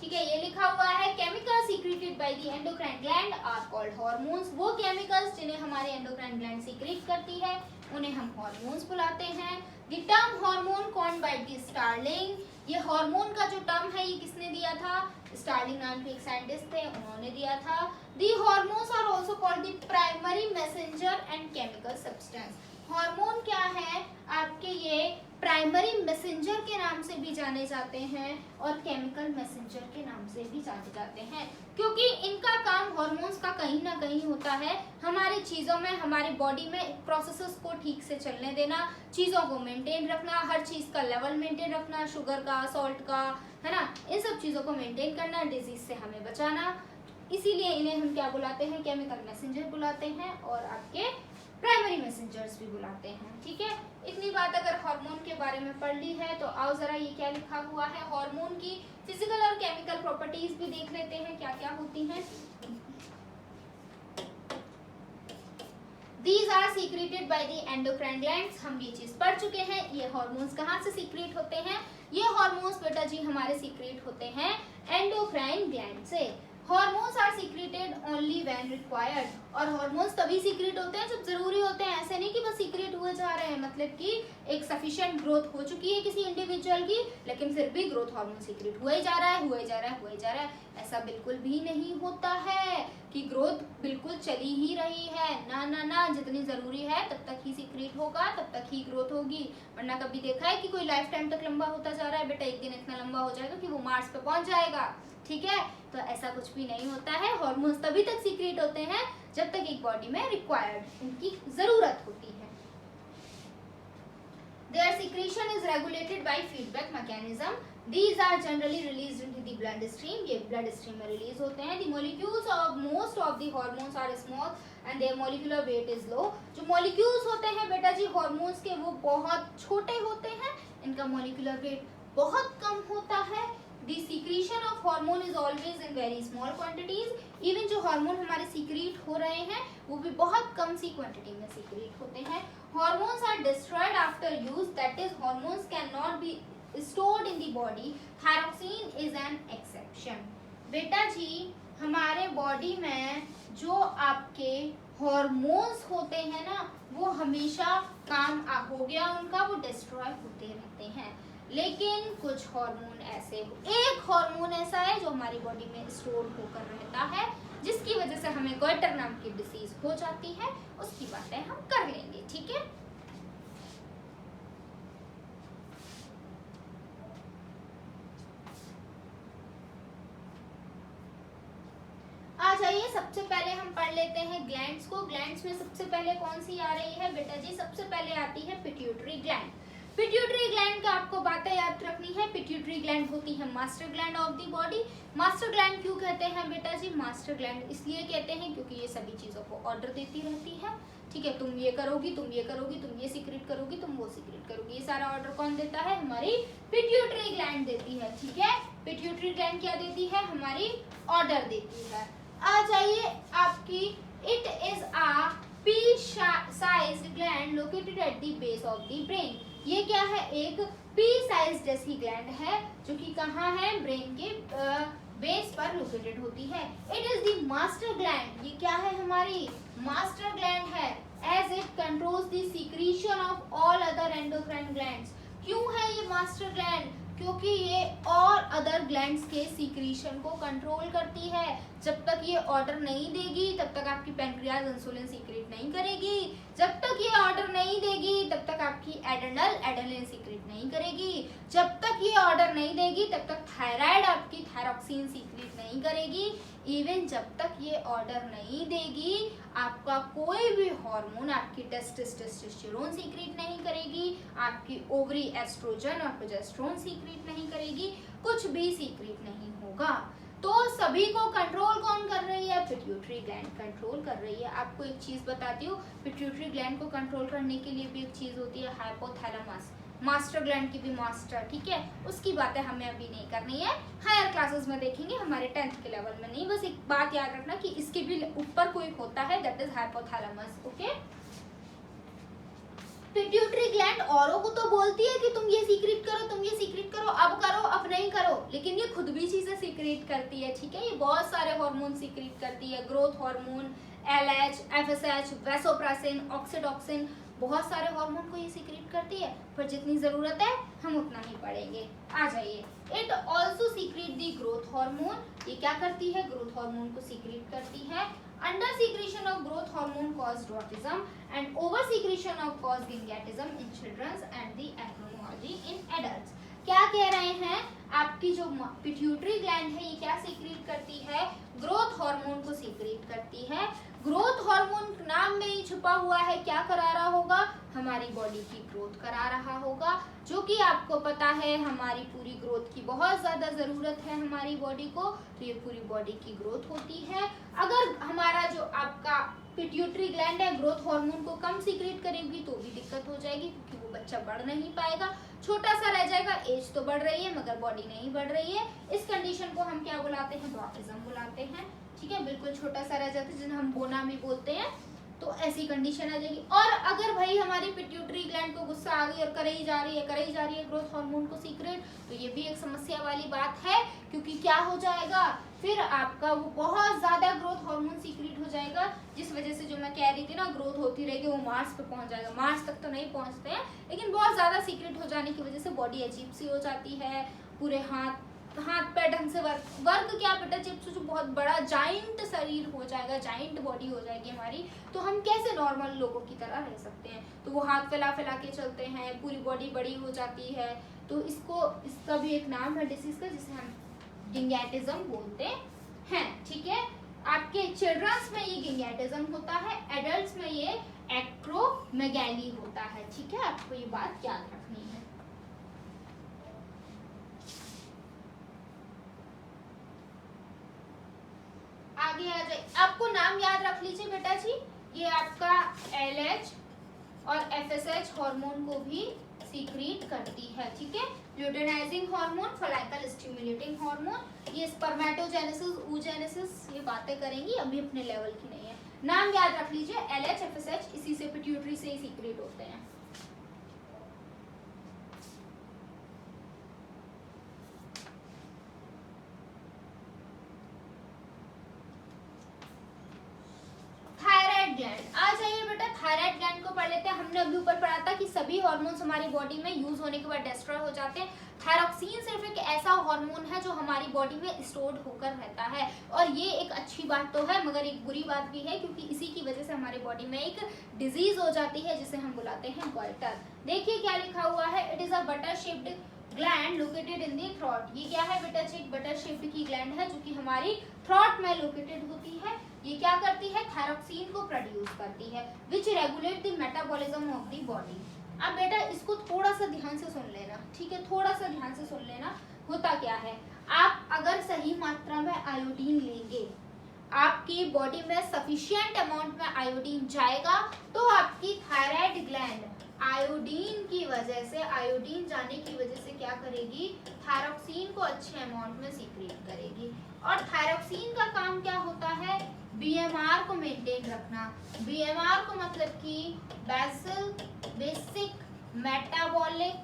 ठीक है, ये लिखा हुआ है, chemical secreted by the endocrine gland are called hormones. वो केमिकल्स जिन्हें हमारे एंडोक्राइन ग्लैंड सीक्रेट करती है उन्हें हम हार्मोन्स बुलाते हैं। The term hormone coined by the Starling, ये हार्मोन का जो टर्म है ये किसने दिया था, स्टार्लिंग नाम के एक साइंटिस्ट थे, उन्होंने दिया था। The hormones are also called the primary messenger and chemical substance. Hormone क्या है आपके, ये प्राइमरी मैसेंजर के नाम से भी जाने जाते हैं और केमिकल मैसेंजर के नाम से भी जाने जाते हैं, क्योंकि इनका काम हार्मोन्स का कहीं ना कहीं होता है हमारी चीज़ों में, हमारी बॉडी में प्रोसेसेस को ठीक से चलने देना, चीज़ों को मेंटेन रखना, हर चीज़ का लेवल मेंटेन रखना, शुगर का, सॉल्ट का, है ना, इन सब चीज़ों को मेंटेन करना, डिजीज से हमें बचाना, इसीलिए इन्हें हम क्या बुलाते हैं, केमिकल मैसेंजर बुलाते हैं और आपके प्राइमरी मैसेंजर्स भी बुलाते हैं। ठीक है, इतनी बात अगर हार्मोन के बारे में पढ़ ली है तो आओ जरा ये क्या लिखा हुआ है, हार्मोन की फिजिकल और केमिकल प्रॉपर्टीज भी देख लेते हैं क्या क्या होती हैं। These are secreted by the endocrine glands, हम ये चीज पढ़ चुके हैं। ये हार्मोन्स कहाँ से सीक्रेट होते हैं, ये हार्मोन्स बेटा जी हमारे सीक्रेट होते हैं एंडोक्राइन ग्लैंड से। Hormones are secreted only when required, और हार्मोन्स तभी सीक्रेट होते हैं जब जरूरी होते हैं, ऐसे नहीं कि बस सीक्रेट हुए जा रहे हैं, मतलब कि एक सफिशिएंट ग्रोथ हो चुकी है किसी इंडिविजुअल की लेकिन फिर भी ग्रोथ हार्मोन सीक्रेट हुए जा रहा है, हुए जा रहा है, हुए जा रहा है, ऐसा बिल्कुल भी नहीं होता है कि ग्रोथ बिल्कुल चली ही रही है, ना ना ना, जितनी जरूरी है तब तक ही सीक्रेट होगा, तब तक ही ग्रोथ होगी, वरना कभी देखा है कि कोई लाइफ टाइम तक लंबा होता जा रहा है, बेटा एक दिन इतना लंबा हो जाएगा कि वो मार्स पे पहुंच जाएगा। ठीक है, तो ऐसा कुछ भी नहीं होता है, हार्मोन्स तभी तक सीक्रेट होते हैं जब तक एक बॉडी में रिक्वायर्ड, उनकी जरूरत होती है। Their secretion is regulated by feedback mechanism. These are generally released into the blood stream. ये blood stream में release होते हैं। The molecules of most of the hormones are small and their molecular weight is low. जो molecules होते हैं बेटा जी hormones के वो बहुत छोटे होते हैं, इनका molecular weight बहुत कम होता है। The secretion of hormone is always in very small quantities. Even जो हार्मोन हमारे सीक्रेट हो रहे हैं वो भी बहुत कम सी क्वांटिटी में सीक्रेट होते हैं। Hormones are destroyed after use, that is hormones cannot be stored in the body. Thyroxine is an exception. बेटा जी हमारे बॉडी में जो आपके हार्मोन्स होते हैं ना वो हमेशा काम हो गया उनका, वो डिस्ट्रॉय होते रहते हैं, लेकिन कुछ हार्मोन ऐसे, एक हार्मोन ऐसा है जो हमारी बॉडी में स्टोर होकर रहता है जिसकी वजह से हमें गोइटर नाम की डिसीज हो जाती है, उसकी बातें हम कर लेंगे। ठीक है, आ जाइए सबसे पहले हम पढ़ लेते हैं ग्लैंड्स को। ग्लैंड्स में सबसे पहले कौन सी आ रही है बेटा जी, सबसे पहले आती है पिट्यूटरी ग्लैंड। पिट्यूटरी ग्लैंड का आपको बातें याद रखनी है। पिट्यूटरी ग्लैंड होती है master gland of the body. Master gland क्यों कहते हैं बेटा जी? मास्टर ग्लैंड इसलिए कहते हैं क्योंकि ये सभी चीजों को ऑर्डर देती रहती है। ठीक है, तुम ये करोगी, तुम ये करोगी, तुम ये सीक्रेट करोगी, तुम वो सीक्रेट करोगी। ये सारा ऑर्डर कौन देता है? हमारी पिट्यूटरी ग्लैंड देती है। ठीक है, पिट्यूटरी ग्लैंड क्या देती है? हमारी ऑर्डर देती है। आ जाइए आपकी, it is a P sized gland located at the base of the brain. ये क्या है? एक पी साइज जैसी ग्लैंड है जो कि कहाँ है? ब्रेन के बेस पर लोकेटेड होती है। It is the master gland. ये क्या है? हमारी मास्टर ग्लैंड है। As it controls the secretion of all other endocrine glands. क्यों है ये मास्टर ग्लैंड? क्योंकि ये और अदर ग्लैंड्स के सीक्रेशन को कंट्रोल करती है। जब तक ये ऑर्डर नहीं देगी तब तक आपकी पैंक्रियाज इंसुलिन सीक्रेट नहीं करेगी। जब तक ये ऑर्डर नहीं देगी तब तक आपकी एड्रेनल एड्रेनलिन सीक्रेट नहीं करेगी। जब तक ये ऑर्डर नहीं देगी तब तक थायराइड आपकी थायरॉक्सिन सीक्रेट नहीं करेगी। इवन जब तक ये ऑर्डर नहीं देगी आपका कोई भी हार्मोन, आपकी टेस्टोस्टेरोन सीक्रेट नहीं करेगी, आपकी ओवरी एस्ट्रोजन और प्रोजेस्टेरोन सीक्रेट नहीं करेगी, कुछ भी सीक्रेट नहीं होगा। तो सभी को कंट्रोल कौन कर रही है? पिट्यूटरी ग्लैंड कंट्रोल कर रही है। आपको एक चीज बताती हूँ, पिट्यूटरी ग्लैंड को कंट्रोल करने के लिए भी एक चीज होती है, हाइपोथैलेमस। मास्टर ग्लैंड की भी मास्टर, ठीक है, उसकी बातें हमें अभी नहीं करनी है, हायर क्लासेस में देखेंगे, हमारे 10th के लेवल में नहीं। बस एक बात याद रखना कि इसके भी ऊपर कोई होता है, that is hypothalamus. Okay, pituitary gland औरों को तो बोलती है कि तुम ये सीक्रेट करो, तुम ये सीक्रेट करो, अब नहीं करो, लेकिन ये खुद भी चीजें सीक्रेट करती है। ठीक है, ये बहुत सारे हार्मोन सीक्रेट करती है, growth hormone, LH, FSH, vasopressin, oxytocin, बहुत सारे हार्मोन को ये सीक्रेट करती है। पर जितनी जरूरत है हम उतना ही पढ़ेंगे। आ जाइए, it also secret the growth hormone. ये क्या करती है? ग्रोथ हार्मोन को सीक्रेट करती है। Under secretion of growth hormone cause dwarfism and over secretion of cause gynaechism in children and the acromegaly in adults. क्या कह रहे हैं? आपकी जो पिट्यूटरी ग्लैंड है ये क्या सीक्रेट करती है? ग्रोथ हार्मोन को सीक्रेट करती है। ग्रोथ हार्मोन नाम में ही छुपा हुआ है, क्या करा रहा होगा? हमारी बॉडी की ग्रोथ करा रहा होगा, जो कि आपको पता है हमारी पूरी ग्रोथ की बहुत ज्यादा जरूरत है हमारी बॉडी को, तो ये पूरी बॉडी की ग्रोथ होती है। अगर हमारा जो आपका पिट्यूटरी ग्लैंड है ग्रोथ हार्मोन को कम सीक्रेट करेगी तो भी दिक्कत हो जाएगी, क्योंकि वो बच्चा बढ़ नहीं पाएगा, छोटा सा रह जाएगा। एज तो बढ़ रही है मगर बॉडी नहीं बढ़ रही है। इस कंडीशन को हम क्या बुलाते हैं? ड्वार्फिज्म बुलाते हैं। ठीक है, बिल्कुल छोटा सा रह जाता है, जिन्हें हम बोना भी बोलते हैं। तो ऐसी कंडीशन आ जाएगी। और अगर भाई हमारी पिट्यूटरी ग्लैंड को गुस्सा आ गई और करी जा रही है ग्रोथ हार्मोन को सीक्रेट, तो ये भी एक समस्या वाली बात है, क्योंकि क्या हो जाएगा? फिर आपका वो बहुत ज्यादा ग्रोथ हार्मोन सीक्रेट हो जाएगा, जिस वजह से जो मैं कह रही थी ना, ग्रोथ होती रहेगी, वो मार्स पे पहुंच जाएगा। मार्स तक तो नहीं पहुंचते हैं, लेकिन बहुत ज्यादा सीक्रेट हो जाने की वजह से बॉडी अजीब सी हो जाती है। पूरे हाथ पैर ढंग से वर्क क्या बेटा, जब जो बहुत बड़ा जाइंट शरीर हो जाएगा, जाइंट बॉडी हो जाएगी हमारी, तो हम कैसे नॉर्मल लोगों की तरह रह सकते हैं? तो वो हाथ फैला के चलते हैं, पूरी बॉडी बड़ी हो जाती है। तो इसका भी एक नाम है डिसीज का, जिसे हम गिंगैटिज्म बोलते हैं। ठीक है, आपके चिल्ड्रंस में ये गिंगैटिज्म होता है, एडल्ट्स में ये एक्रोमेगैली होता है। ठीक है, आपको ये बात याद रखनी है। आगे आ जाए, आपको नाम याद रख लीजिए बेटा जी, ये आपका LH और FSH हार्मोन को भी सीक्रेट करती है। ठीक है, luteinising hormone, follicle stimulating hormone, ये स्पर्मेटोजेनेसिस, oogenesis, ये बातें करेंगी, अभी अपने लेवल की नहीं है। नाम याद रख लीजिए, LH FSH इसी से पिट्यूटरी से ही सीक्रेट होते हैं। ग्लैंड आ जाइए बेटा, थायराइड ग्लैंड को पढ़ लेते हैं। हमने अभी ऊपर पढ़ा था कि सभी हार्मोन्स हमारी बॉडी में यूज होने के बाद डिस्ट्रॉय हो जाते हैं। थायरॉक्सिन सिर्फ एक ऐसा हार्मोन है जो हमारी बॉडी में स्टोर्ड होकर रहता है, और ये एक अच्छी बात तो है मगर एक बुरी बात भी है, क्योंकि इसी की वजह से हमारी बॉडी में एक डिजीज हो जाती है जिसे हम बुलाते हैं गॉइटर। देखिए क्या लिखा हुआ है, it is a butter shaped gland located in the throat. ये क्या है बेटा जी? एक बटर शेप्ड की ग्लैंड है जो कि हमारी थ्रॉट में लोकेटेड होती है। ये क्या करती है? थायरॉक्सिन को प्रोड्यूस करती है, विच regulate the metabolism of the body. अब बेटा इसको थोड़ा सा ध्यान से सुन लेना, ठीक है, थोड़ा सा ध्यान से सुन लेना। होता क्या है, आप अगर सही मात्रा में आयोडीन लेंगे, आपकी बॉडी में सफिशिएंट अमाउंट में आयोडीन जाएगा, तो आपकी थायराइड ग्लैंड आयोडीन की वजह से, आयोडीन जाने की वजह से क्या करेगी, थायरोक्सिन को अच्छे अमाउंट में सीक्रेट करेगी। और थायरोक्सिन का काम क्या होता है, बीएमआर को मेंटेन रखना। बीएमआर को मतलब कि बेसिक मेटाबॉलिक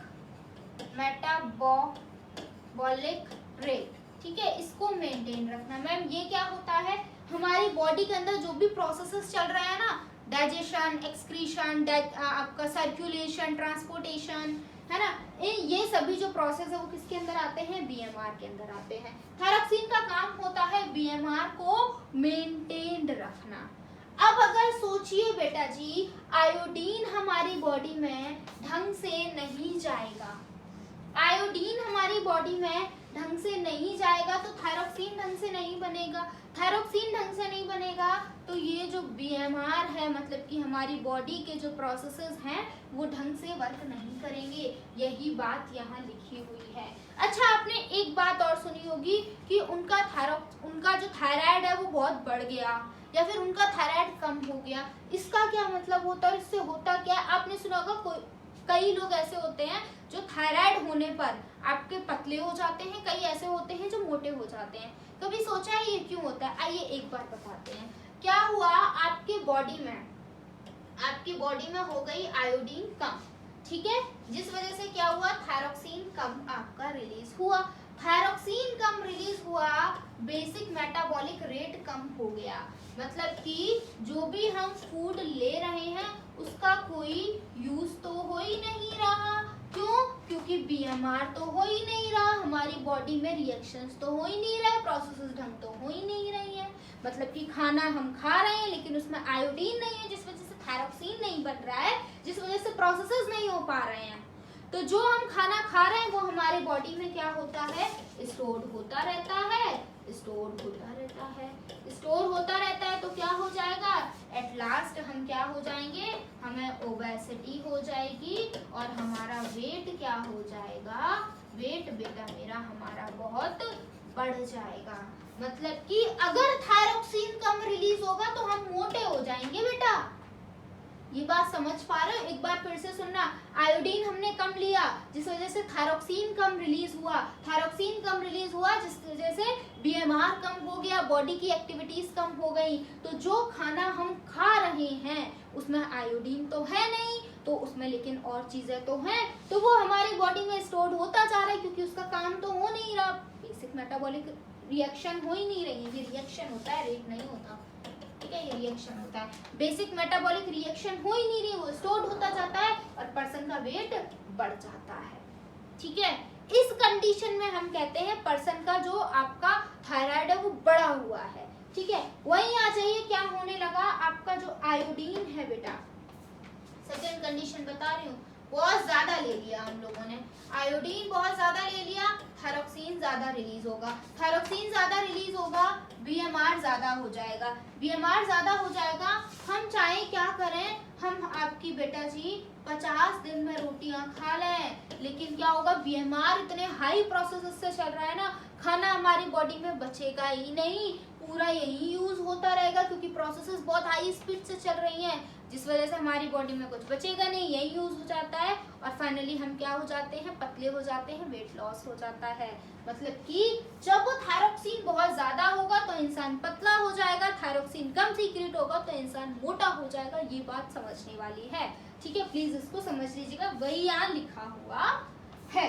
रेट, ठीक है, इसको मेंटेन रखना। मैम ये क्या होता है, हमारी बॉडी के अंदर जो भी प्रोसेसेस चल रहे हैं ना, डाइजेशन, एक्सक्रीशन, आपका सर्कुलेशन, ट्रांसपोर्टेशन, है ना, ये सभी जो प्रोसेस है वो किसके अंदर आते हैं, बीएमआर के अंदर आते हैं। थायरोक्सिन का काम होता है बीएमआर को मेंटेन रखना। अब अगर सोचिए बेटा जी, आयोडीन हमारी बॉडी में ढंग से नहीं जाएगा, आयोडीन हमारी बॉडी में ढंग से नहीं जाएगा तो थायरोक्सिन ढंग से नहीं बनेगा। थायरोक्सिन ढंग से नहीं बनेगा तो ये जो बीएमआर है, मतलब कि हमारी बॉडी के जो प्रोसेसेस हैं वो ढंग से वर्क नहीं करेंगे। यही बात यहाँ लिखी हुई है। अच्छा, आपने एक बात और सुनी होगी कि उनका जो थायराइड है वो बहुत बढ़ गया या फिर उनका थायराइड कम हो गया। इसका क्या मतलब होता है, इससे होता क्या, आपने सुना होगा कई लोग ऐसे होते हैं जो थायराइड होने पर आपके पतले हो जाते हैं, कई ऐसे होते हैं जो मोटे हो जाते हैं। कभी सोचा है ये क्यों होता है? आइए एक बार बताते हैं। क्या हुआ, आपके बॉडी में हो गई आयोडीन कम, ठीक है, जिस वजह से क्या हुआ, थायरोक्सिन कम आपका रिलीज हुआ। थायरोक्सिन कम रिलीज हुआ, बेसिक मेटाबॉलिक रेट कम हो गया, मतलब कि जो भी हम फूड ले रहे हैं उसका कोई यूज तो हो ही नहीं रहा। क्यों? क्योंकि बीएमआर तो हो ही नहीं रहा, हमारी बॉडी में रिएक्शंस तो हो ही नहीं रहे, प्रोसेसेस ढंग तो हो ही नहीं रही है। मतलब कि खाना हम खा रहे हैं लेकिन उसमें आयोडीन नहीं है, जिस वजह से थायरोक्सिन नहीं बन रहा है, जिस वजह से प्रोसेसेस नहीं हो पा रहे हैं। तो जो हम खाना खा रहे हैं वो हमारे बॉडी में क्या होता है, स्टोर होता रहता है, स्टोर होता रहता है। तो क्या हो जाएगा, एट लास्ट हम क्या हो जाएंगे, हमें ओबेसिटी हो जाएगी और हमारा वेट क्या हो जाएगा, वेट बेटा मेरा हमारा बहुत बढ़ जाएगा। मतलब कि अगर थायरोक्सिन कम रिलीज होगा तो हम मोटे हो जाएंगे बेटा। ये बात समझ पा रहे हो? एक बार फिर से सुनना, आयोडीन हमने कम लिया जिस वजह से थायरोक्सिन कम रिलीज हुआ, थायरोक्सिन कम रिलीज हुआ जिस वजह से बीएमआर कम हो गया, बॉडी की एक्टिविटीज कम हो गई। तो जो खाना हम खा रहे हैं उसमें आयोडीन तो है नहीं, तो उसमें लेकिन और चीजें तो हैं, तो वो हमारी बॉडी में स्टोर होता जा रहा है क्योंकि उसका काम तो हो नहीं रहा, बेसिक मेटाबॉलिक रिएक्शन हो ही नहीं रही है। ये रिएक्शन होता है, रेट नहीं होता, ठीक है, ये रिएक्शन होता है। बेसिक मेटाबॉलिक रिएक्शन हो ही नहीं रही, वो स्टोर होता जाता है और पर्सन का वेट बढ़ जाता है, ठीक है। इस कंडीशन में हम कहते हैं पर्सन का जो आपका थायराइड है वो बढ़ा हुआ है, ठीक है। वहीं आ जाइए, क्या होने लगा, आपका जो आयोडीन है बेटा, सेकेंड कंडीशन बता रही हूँ, बहुत ज्यादा ले लिया हम लोगों ने, आयोडीन बहुत ज्यादा ले लिया, थायरोक्सिन ज्यादा रिलीज होगा, थायरोक्सिन ज्यादा रिलीज होगा, बीएमआर ज्यादा हो जाएगा, बीएमआर ज्यादा हो जाएगा। हम चाहे क्या करें, हम आपकी बेटा जी 50 दिन में रोटियां खा लें, लेकिन क्या होगा, बीएमआर इतने हाई प्रोसेस से चल रहा है ना, खाना हमारी बॉडी में बचेगा ही नहीं, पूरा यही यूज होता रहेगा क्योंकि प्रोसेसेस बहुत हाई स्पीड से चल रही हैं, जिस वजह से हमारी बॉडी में कुछ बचेगा नहीं, यही यूज हो जाता है और फाइनली हम क्या हो जाते हैं, पतले हो जाते हैं, वेट लॉस हो जाता है। मतलब कि जब थायरोक्सिन बहुत ज्यादा होगा तो इंसान पतला हो जाएगा, थायरोक्सिन कम सीक्रेट होगा तो इंसान मोटा हो जाएगा। ये बात समझने वाली है, ठीक है, प्लीज इसको समझ लीजिएगा, वही यहाँ लिखा हुआ है।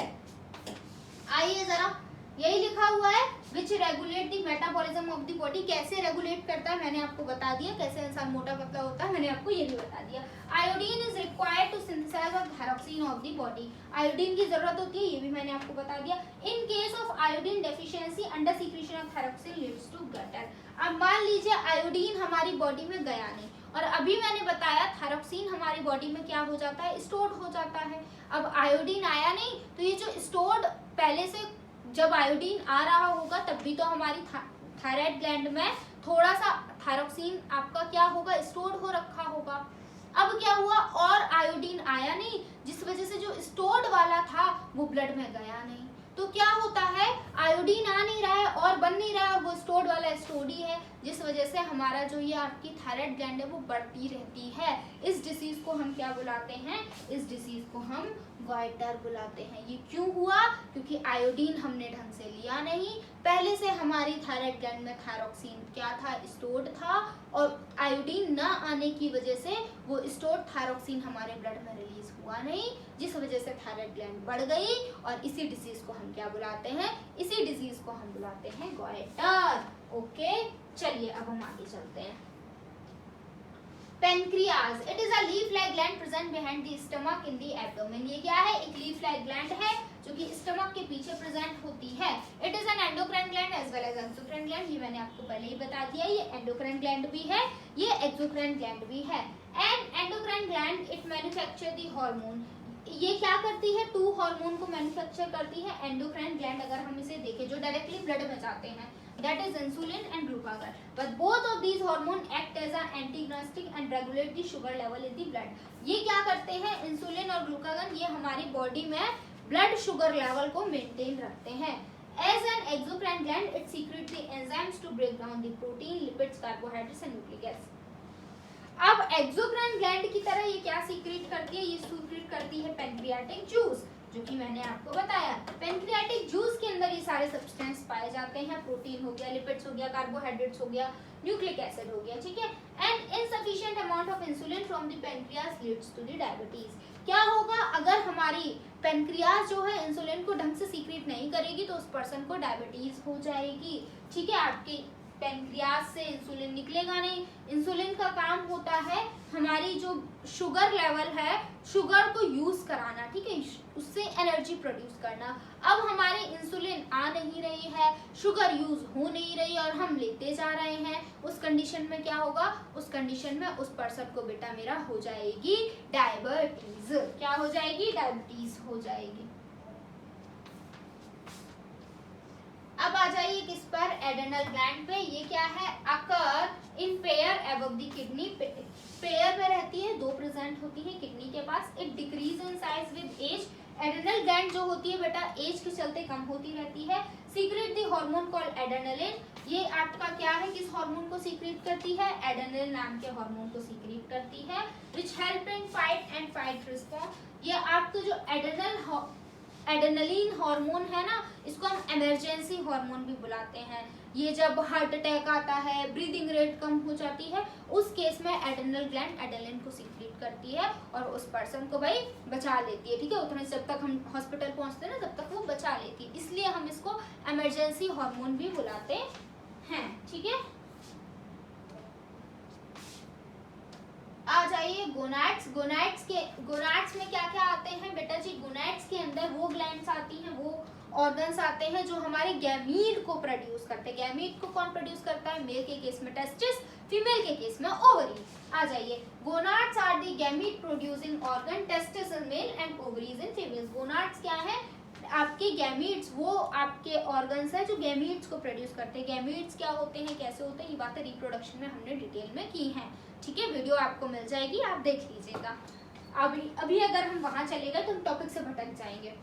आइए जरा, यही लिखा हुआ है, विच regulate the metabolism of the body. कैसे रेगुलेट करता है मैंने आपको बता दिया, कैसे इंसान मोटा पतला होता है मैंने आपको ये भी बता दिया। Iodine is required to synthesize of thyroxine of the body, iodine की जरूरत होती है, ये भी मैंने आपको बता दिया। In case of iodine deficiency under secretion of thyroxine leads to goitre. अब मान लीजिए आयोडीन हमारी बॉडी में गया नहीं और अभी मैंने बताया थायरोक्सिन हमारी बॉडी में क्या हो जाता है, स्टोर्ड हो जाता है। अब आयोडीन आया नहीं तो ये जो स्टोर्ड, पहले से जब आयोडीन आ रहा होगा तब भी तो हमारी थायराइड ग्लैंड में थोड़ा सा थायरोक्सिन आपका क्या होगा, स्टोर्ड हो रखा होगा। अब क्या हुआ, और आयोडीन आया नहीं, जिस वजह से जो स्टोर्ड वाला था वो ब्लड में गया नहीं। तो क्या होता है, आयोडीन आ नहीं रहा है और बन नहीं रहा है, और वो स्टोर्ड वाला स्टोर्ड ही है, जिस वजह से हमारा जो ये आपकी थायराइड ग्लैंड है वो बढ़ती रहती है। इस डिसीज को हम क्या बुलाते हैं, इस डिसीज को हम गॉइटर बुलाते हैं। ये क्यों हुआ, क्योंकि आयोडीन हमने ढंग से लिया नहीं, पहले से हमारी थायराइड ग्लैंड में थायरोक्सिन क्या था, स्टोर्ड था, और आयोडीन न आने की वजह से वो स्टोर्ड थायरोक्सिन हमारे ब्लड में रिलीज हुआ नहीं, जिस वजह से थायराइड ग्लैंड बढ़ गई, और इसी डिसीज को हम क्या बुलाते हैं, इसी डिजीज को हम बुलाते हैं गॉइटर। ओके, चलिए अब हम आगे चलते हैं। Pancreas, it is a leaf like gland present behind the stomach in the abdomen. ये क्या है, एक लीफ लाइक ग्लैंड है जो कि स्टमक के पीछे प्रेजेंट होती है। It is an endocrine gland as well as exocrine gland, ये मैंने आपको पहले ही बता दिया, ये एंडोक्राइन ग्लैंड भी है, ये एक्सोक्राइन ग्लैंड भी है। And endocrine gland it manufacture the hormone, ये क्या करती है, 2 हार्मोन को मैन्युफैक्चर करती है एंडोक्राइन ग्लैंड, अगर हम इसे देखें जो डायरेक्टली ब्लड में जाते हैं, that is insulin and glucagon, but both of these hormone act as an antagonistic and regulate the sugar level in the blood। ये क्या करते हैं, इंसुलिन और ग्लूकागन, ये हमारी बॉडी में ब्लड शुगर लेवल को मेंटेन रखते हैं। As an exocrine gland, it secretes the enzymes to break down the protein, lipids, carbohydrates and nucleic acid। अब एक्सोक्राइन ग्लैंड की तरह ये क्या सीक्रेट करती है, ये सीक्रेट करती है पेनक्रियाटिक जूस, जो कि मैंने आपको बताया। पेनक्रियाटिक जूस के अंदर ये सारे सब्सटेंस पाए जाते हैं, प्रोटीन हो गया, लिपिड्स हो गया, कार्बोहाइड्रेट्स हो गया, न्यूक्लिक एसिड हो गया, ठीक है। And insufficient amount of insulin from the pancreas leads to the diabetes. क्या होगा, अगर हमारी पेनक्रियास जो है इंसुलिन को ढंग से सीक्रेट नहीं करेगी तो उस पर्सन को डायबिटीज हो जाएगी, ठीक है। आपके पेनक्रियास से इंसुलिन निकलेगा नहीं। इंसुलिन का काम होता है हमारी जो शुगर लेवल है, शुगर को यूज कराना, ठीक है, उससे एनर्जी प्रोड्यूस करना। अब हमारे इंसुलिन आ नहीं रही है, शुगर यूज हो नहीं रही और हम लेते जा रहे हैं, उस कंडीशन में क्या होगा, उस कंडीशन में उस पर्सन को बेटा मेरा हो जाएगी डायबिटीज। क्या हो जाएगी, डायबिटीज हो जाएगी। अब आ जाइए किस पर, एडेनल ग्लैंड पे। ये क्या है, occur in pair above the kidney, pair में रहती है, 2 प्रेजेंट होती है किडनी के पास। It decreases in size with age. Adrenal gland जो होती है बेटा एज के चलते कम होती रहती है। Secret the hormone called adrenaline, ये आपका क्या है, किस हार्मोन को सीक्रेट करती है, एड्रेनलिन नाम के हार्मोन को सीक्रेट करती है, which help in fight and fight response. ये आपका जो एड्रेनलिन हार्मोन है ना, इसको हम इमरजेंसी हार्मोन भी बुलाते हैं। ये जब हार्ट अटैक आता है, ब्रीदिंग रेट कम हो जाती है, उस केस में एड्रेनल ग्लैंड एड्रेनलिन को सीक्रेट करती है और उस पर्सन को भाई बचा लेती है, ठीक है। उतने जब तक हम हॉस्पिटल पहुंचते हैं ना तब तक वो बचा लेती है, इसलिए हम इसको इमरजेंसी हार्मोन भी बुलाते हैं, ठीक है। आ जाइए गोनाड्स। गोनाड्स में क्या क्या आते हैं बेटा जी, गोनाड्स के अंदर वो ग्लैंड्स आती हैं, वो ऑर्गन्स आते हैं जो हमारे गैमीट को प्रोड्यूस करते हैं। गैमीट को कौन प्रोड्यूस करता है, मेल के केस में टेस्टिस, फीमेल के केस में ओवरी। आ जाइए, gonads are the gamete producing organ, testis in male and ovaries in females. Gonads क्या है, आपके गैमीट्स, वो आपके ऑर्गन्स है जो गैमीट्स को प्रोड्यूस करते हैं। गैमीट्स क्या होते हैं, कैसे होते हैं, ये बातें रिप्रोडक्शन में हमने डिटेल में की हैं, ठीक है। वीडियो आपको मिल जाएगी, आप देख लीजिएगा। अभी अगर हम वहां चले गए तो हम टॉपिक से भटक जाएंगे।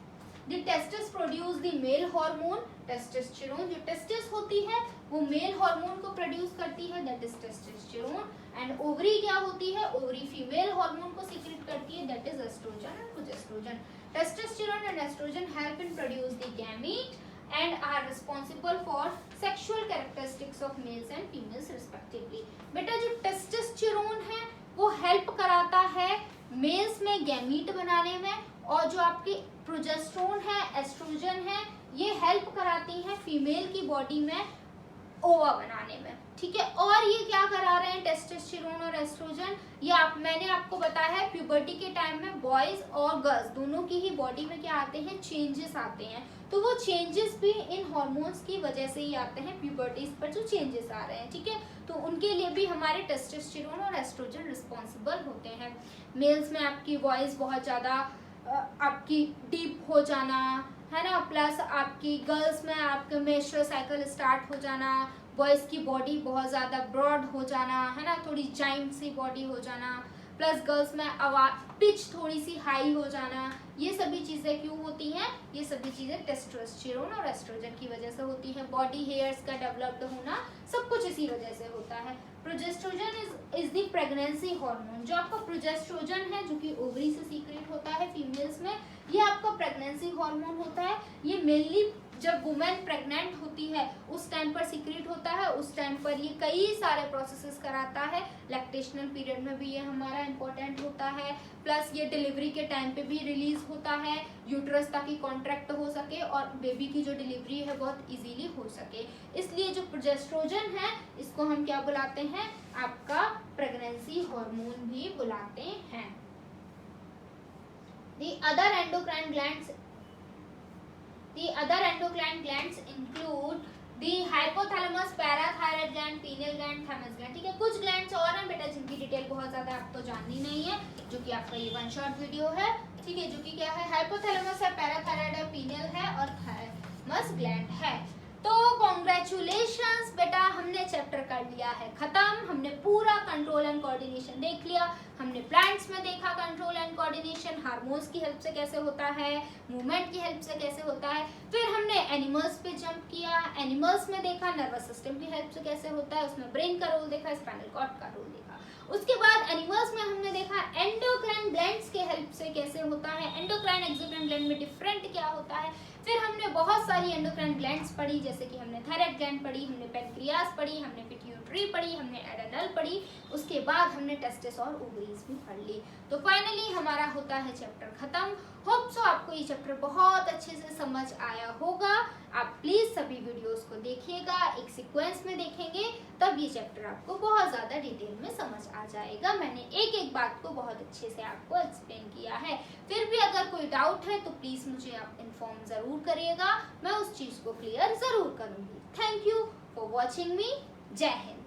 The testis produce the male hormone testosterone। जो टेस्टिस होती है वो मेल हार्मोन को प्रोड्यूस करती है, that is testosterone. And ovary क्या होती है, ओवरी फीमेल हार्मोन को सीक्रेट करती है, that is estrogen and progesterone. Testosterone and estrogen help in produce the gamete and are responsible for sexual characteristics of males and females respectively। बेटा जो testosterone है वो हेल्प कराता है मेल्स में गैमीट बनाने में, और जो आपकी प्रोजेस्टेरोन है, एस्ट्रोजन है, ये हेल्प कराती हैं फीमेल की बॉडी में ओवा बनाने में, ठीक है। और ये क्या करा रहे हैं, टेस्टोस्टेरोन और एस्ट्रोजन, ये मैंने आपको बताया है प्यूबर्टी के टाइम में बॉयज और गर्ल्स दोनों की ही बॉडी में क्या आते हैं, चेंजेस आते हैं। तो वो चेंजेस भी इन हार्मोन्स की वजह से ही आते हैं, प्यूबर्टीज पर जो चेंजेस आ रहे हैं, ठीक है। तो उनके लिए भी हमारे टेस्टोस्टेरोन और एस्ट्रोजन रिस्पॉन्सिबल होते हैं। मेल्स में आपकी वॉइस बहुत ज़्यादा आपकी डीप हो जाना है ना, प्लस आपकी गर्ल्स में आपके मेंस्ट्रुअल साइकिल स्टार्ट हो जाना, बॉयज़ की बॉडी बहुत ज़्यादा ब्रॉड हो जाना है ना, थोड़ी जाइंट सी बॉडी हो जाना, प्लस गर्ल्स में आवाज पिच थोड़ी सी हाई हो जाना, ये सभी चीजें क्यों होती हैं? ये सभी चीजें टेस्टोस्टेरोन और एस्ट्रोजन की वजह से होती है। बॉडी हेयर्स का डेवलप्ड होना सब कुछ इसी वजह से होता है। Progesterone is the pregnancy hormone. जो आपका प्रोजेस्ट्रोजन है जो कि ओवरी से सीक्रेट होता है फीमेल्स में, ये आपका प्रेगनेंसी हार्मोन होता है। ये मेनली जब वुमेन प्रेग्नेंट होती है उस टाइम पर सीक्रेट होता है। उस टाइम पर ये कई सारे प्रोसेसेस कराता है। लैक्टेशनल पीरियड में भी ये हमारा इंपॉर्टेंट होता है। प्लस ये डिलीवरी के टाइम पे भी रिलीज होता है यूट्रस, ताकि कॉन्ट्रैक्ट हो सके और बेबी की जो डिलीवरी है बहुत इजीली हो सके। इसलिए जो प्रोजेस्ट्रोजन है इसको हम क्या बुलाते हैं? आपका प्रेगनेंसी हार्मोन भी बुलाते हैं। The other endocrine glands include the hypothalamus, parathyroid gland, pineal gland, thymus gland। ठीक है, कुछ ग्लैंड्स और हैं बेटा जिनकी डिटेल बहुत ज्यादा आपको जाननी नहीं है, जो कि आपका ये वन शॉट वीडियो है। ठीक है, जो कि क्या है? हाइपोथैलेमस है, पैराथायराइड है, पीनियल है और थायमस ग्लैंड है। तो कॉन्ग्रेचुलेशंस बेटा, हमने चैप्टर कर लिया है खत्म। हमने पूरा कंट्रोल एंड कोऑर्डिनेशन देख लिया। हमने प्लांट्स में देखा कंट्रोल एंड कोऑर्डिनेशन, हार्मोन्स की हेल्प से कैसे होता है, मूवमेंट की हेल्प से कैसे होता है। फिर हमने एनिमल्स पे जंप किया, एनिमल्स में देखा नर्वस सिस्टम की हेल्प से कैसे होता है, उसमें ब्रेन का रोल देखा, स्पाइनल कॉर्ड का रोल देखा। उसके बाद एनिमल्स में हमने देखा एंडोक्राइन ग्लैंड्स के हेल्प से कैसे होता है, एंडोक्राइन एक्सोक्राइन ग्लैंड में डिफरेंट क्या होता है। फिर हमने बहुत सारी एंडोक्राइन ग्लैंड्स पढ़ी, जैसे कि हमने थायराइड ग्लैंड पढ़ी, हमने पैनक्रियास पढ़ी, हमने पिट्यूटरी पढ़ी, हमने एडेनल पढ़ी। उसके बाद हमने टेस्टिस और ओवरीज भी पढ़ ली। तो फाइनली हमारा होता है चैप्टर खत्म। होप सो आपको ये चैप्टर बहुत अच्छे से समझ आया होगा। आप प्लीज सभी वीडियोस को देखिएगा, एक सीक्वेंस में देखेंगे, तब ये चैप्टर आपको बहुत ज्यादा डिटेल में समझ आ जाएगा। मैंने एक एक बात को बहुत अच्छे से आपको एक्सप्लेन किया है। फिर भी अगर कोई डाउट है तो प्लीज मुझे आप इन्फॉर्म जरूर करिएगा, मैं उस चीज को क्लियर जरूर करूंगी। थैंक यू फॉर वॉचिंग मी। जय हिंद।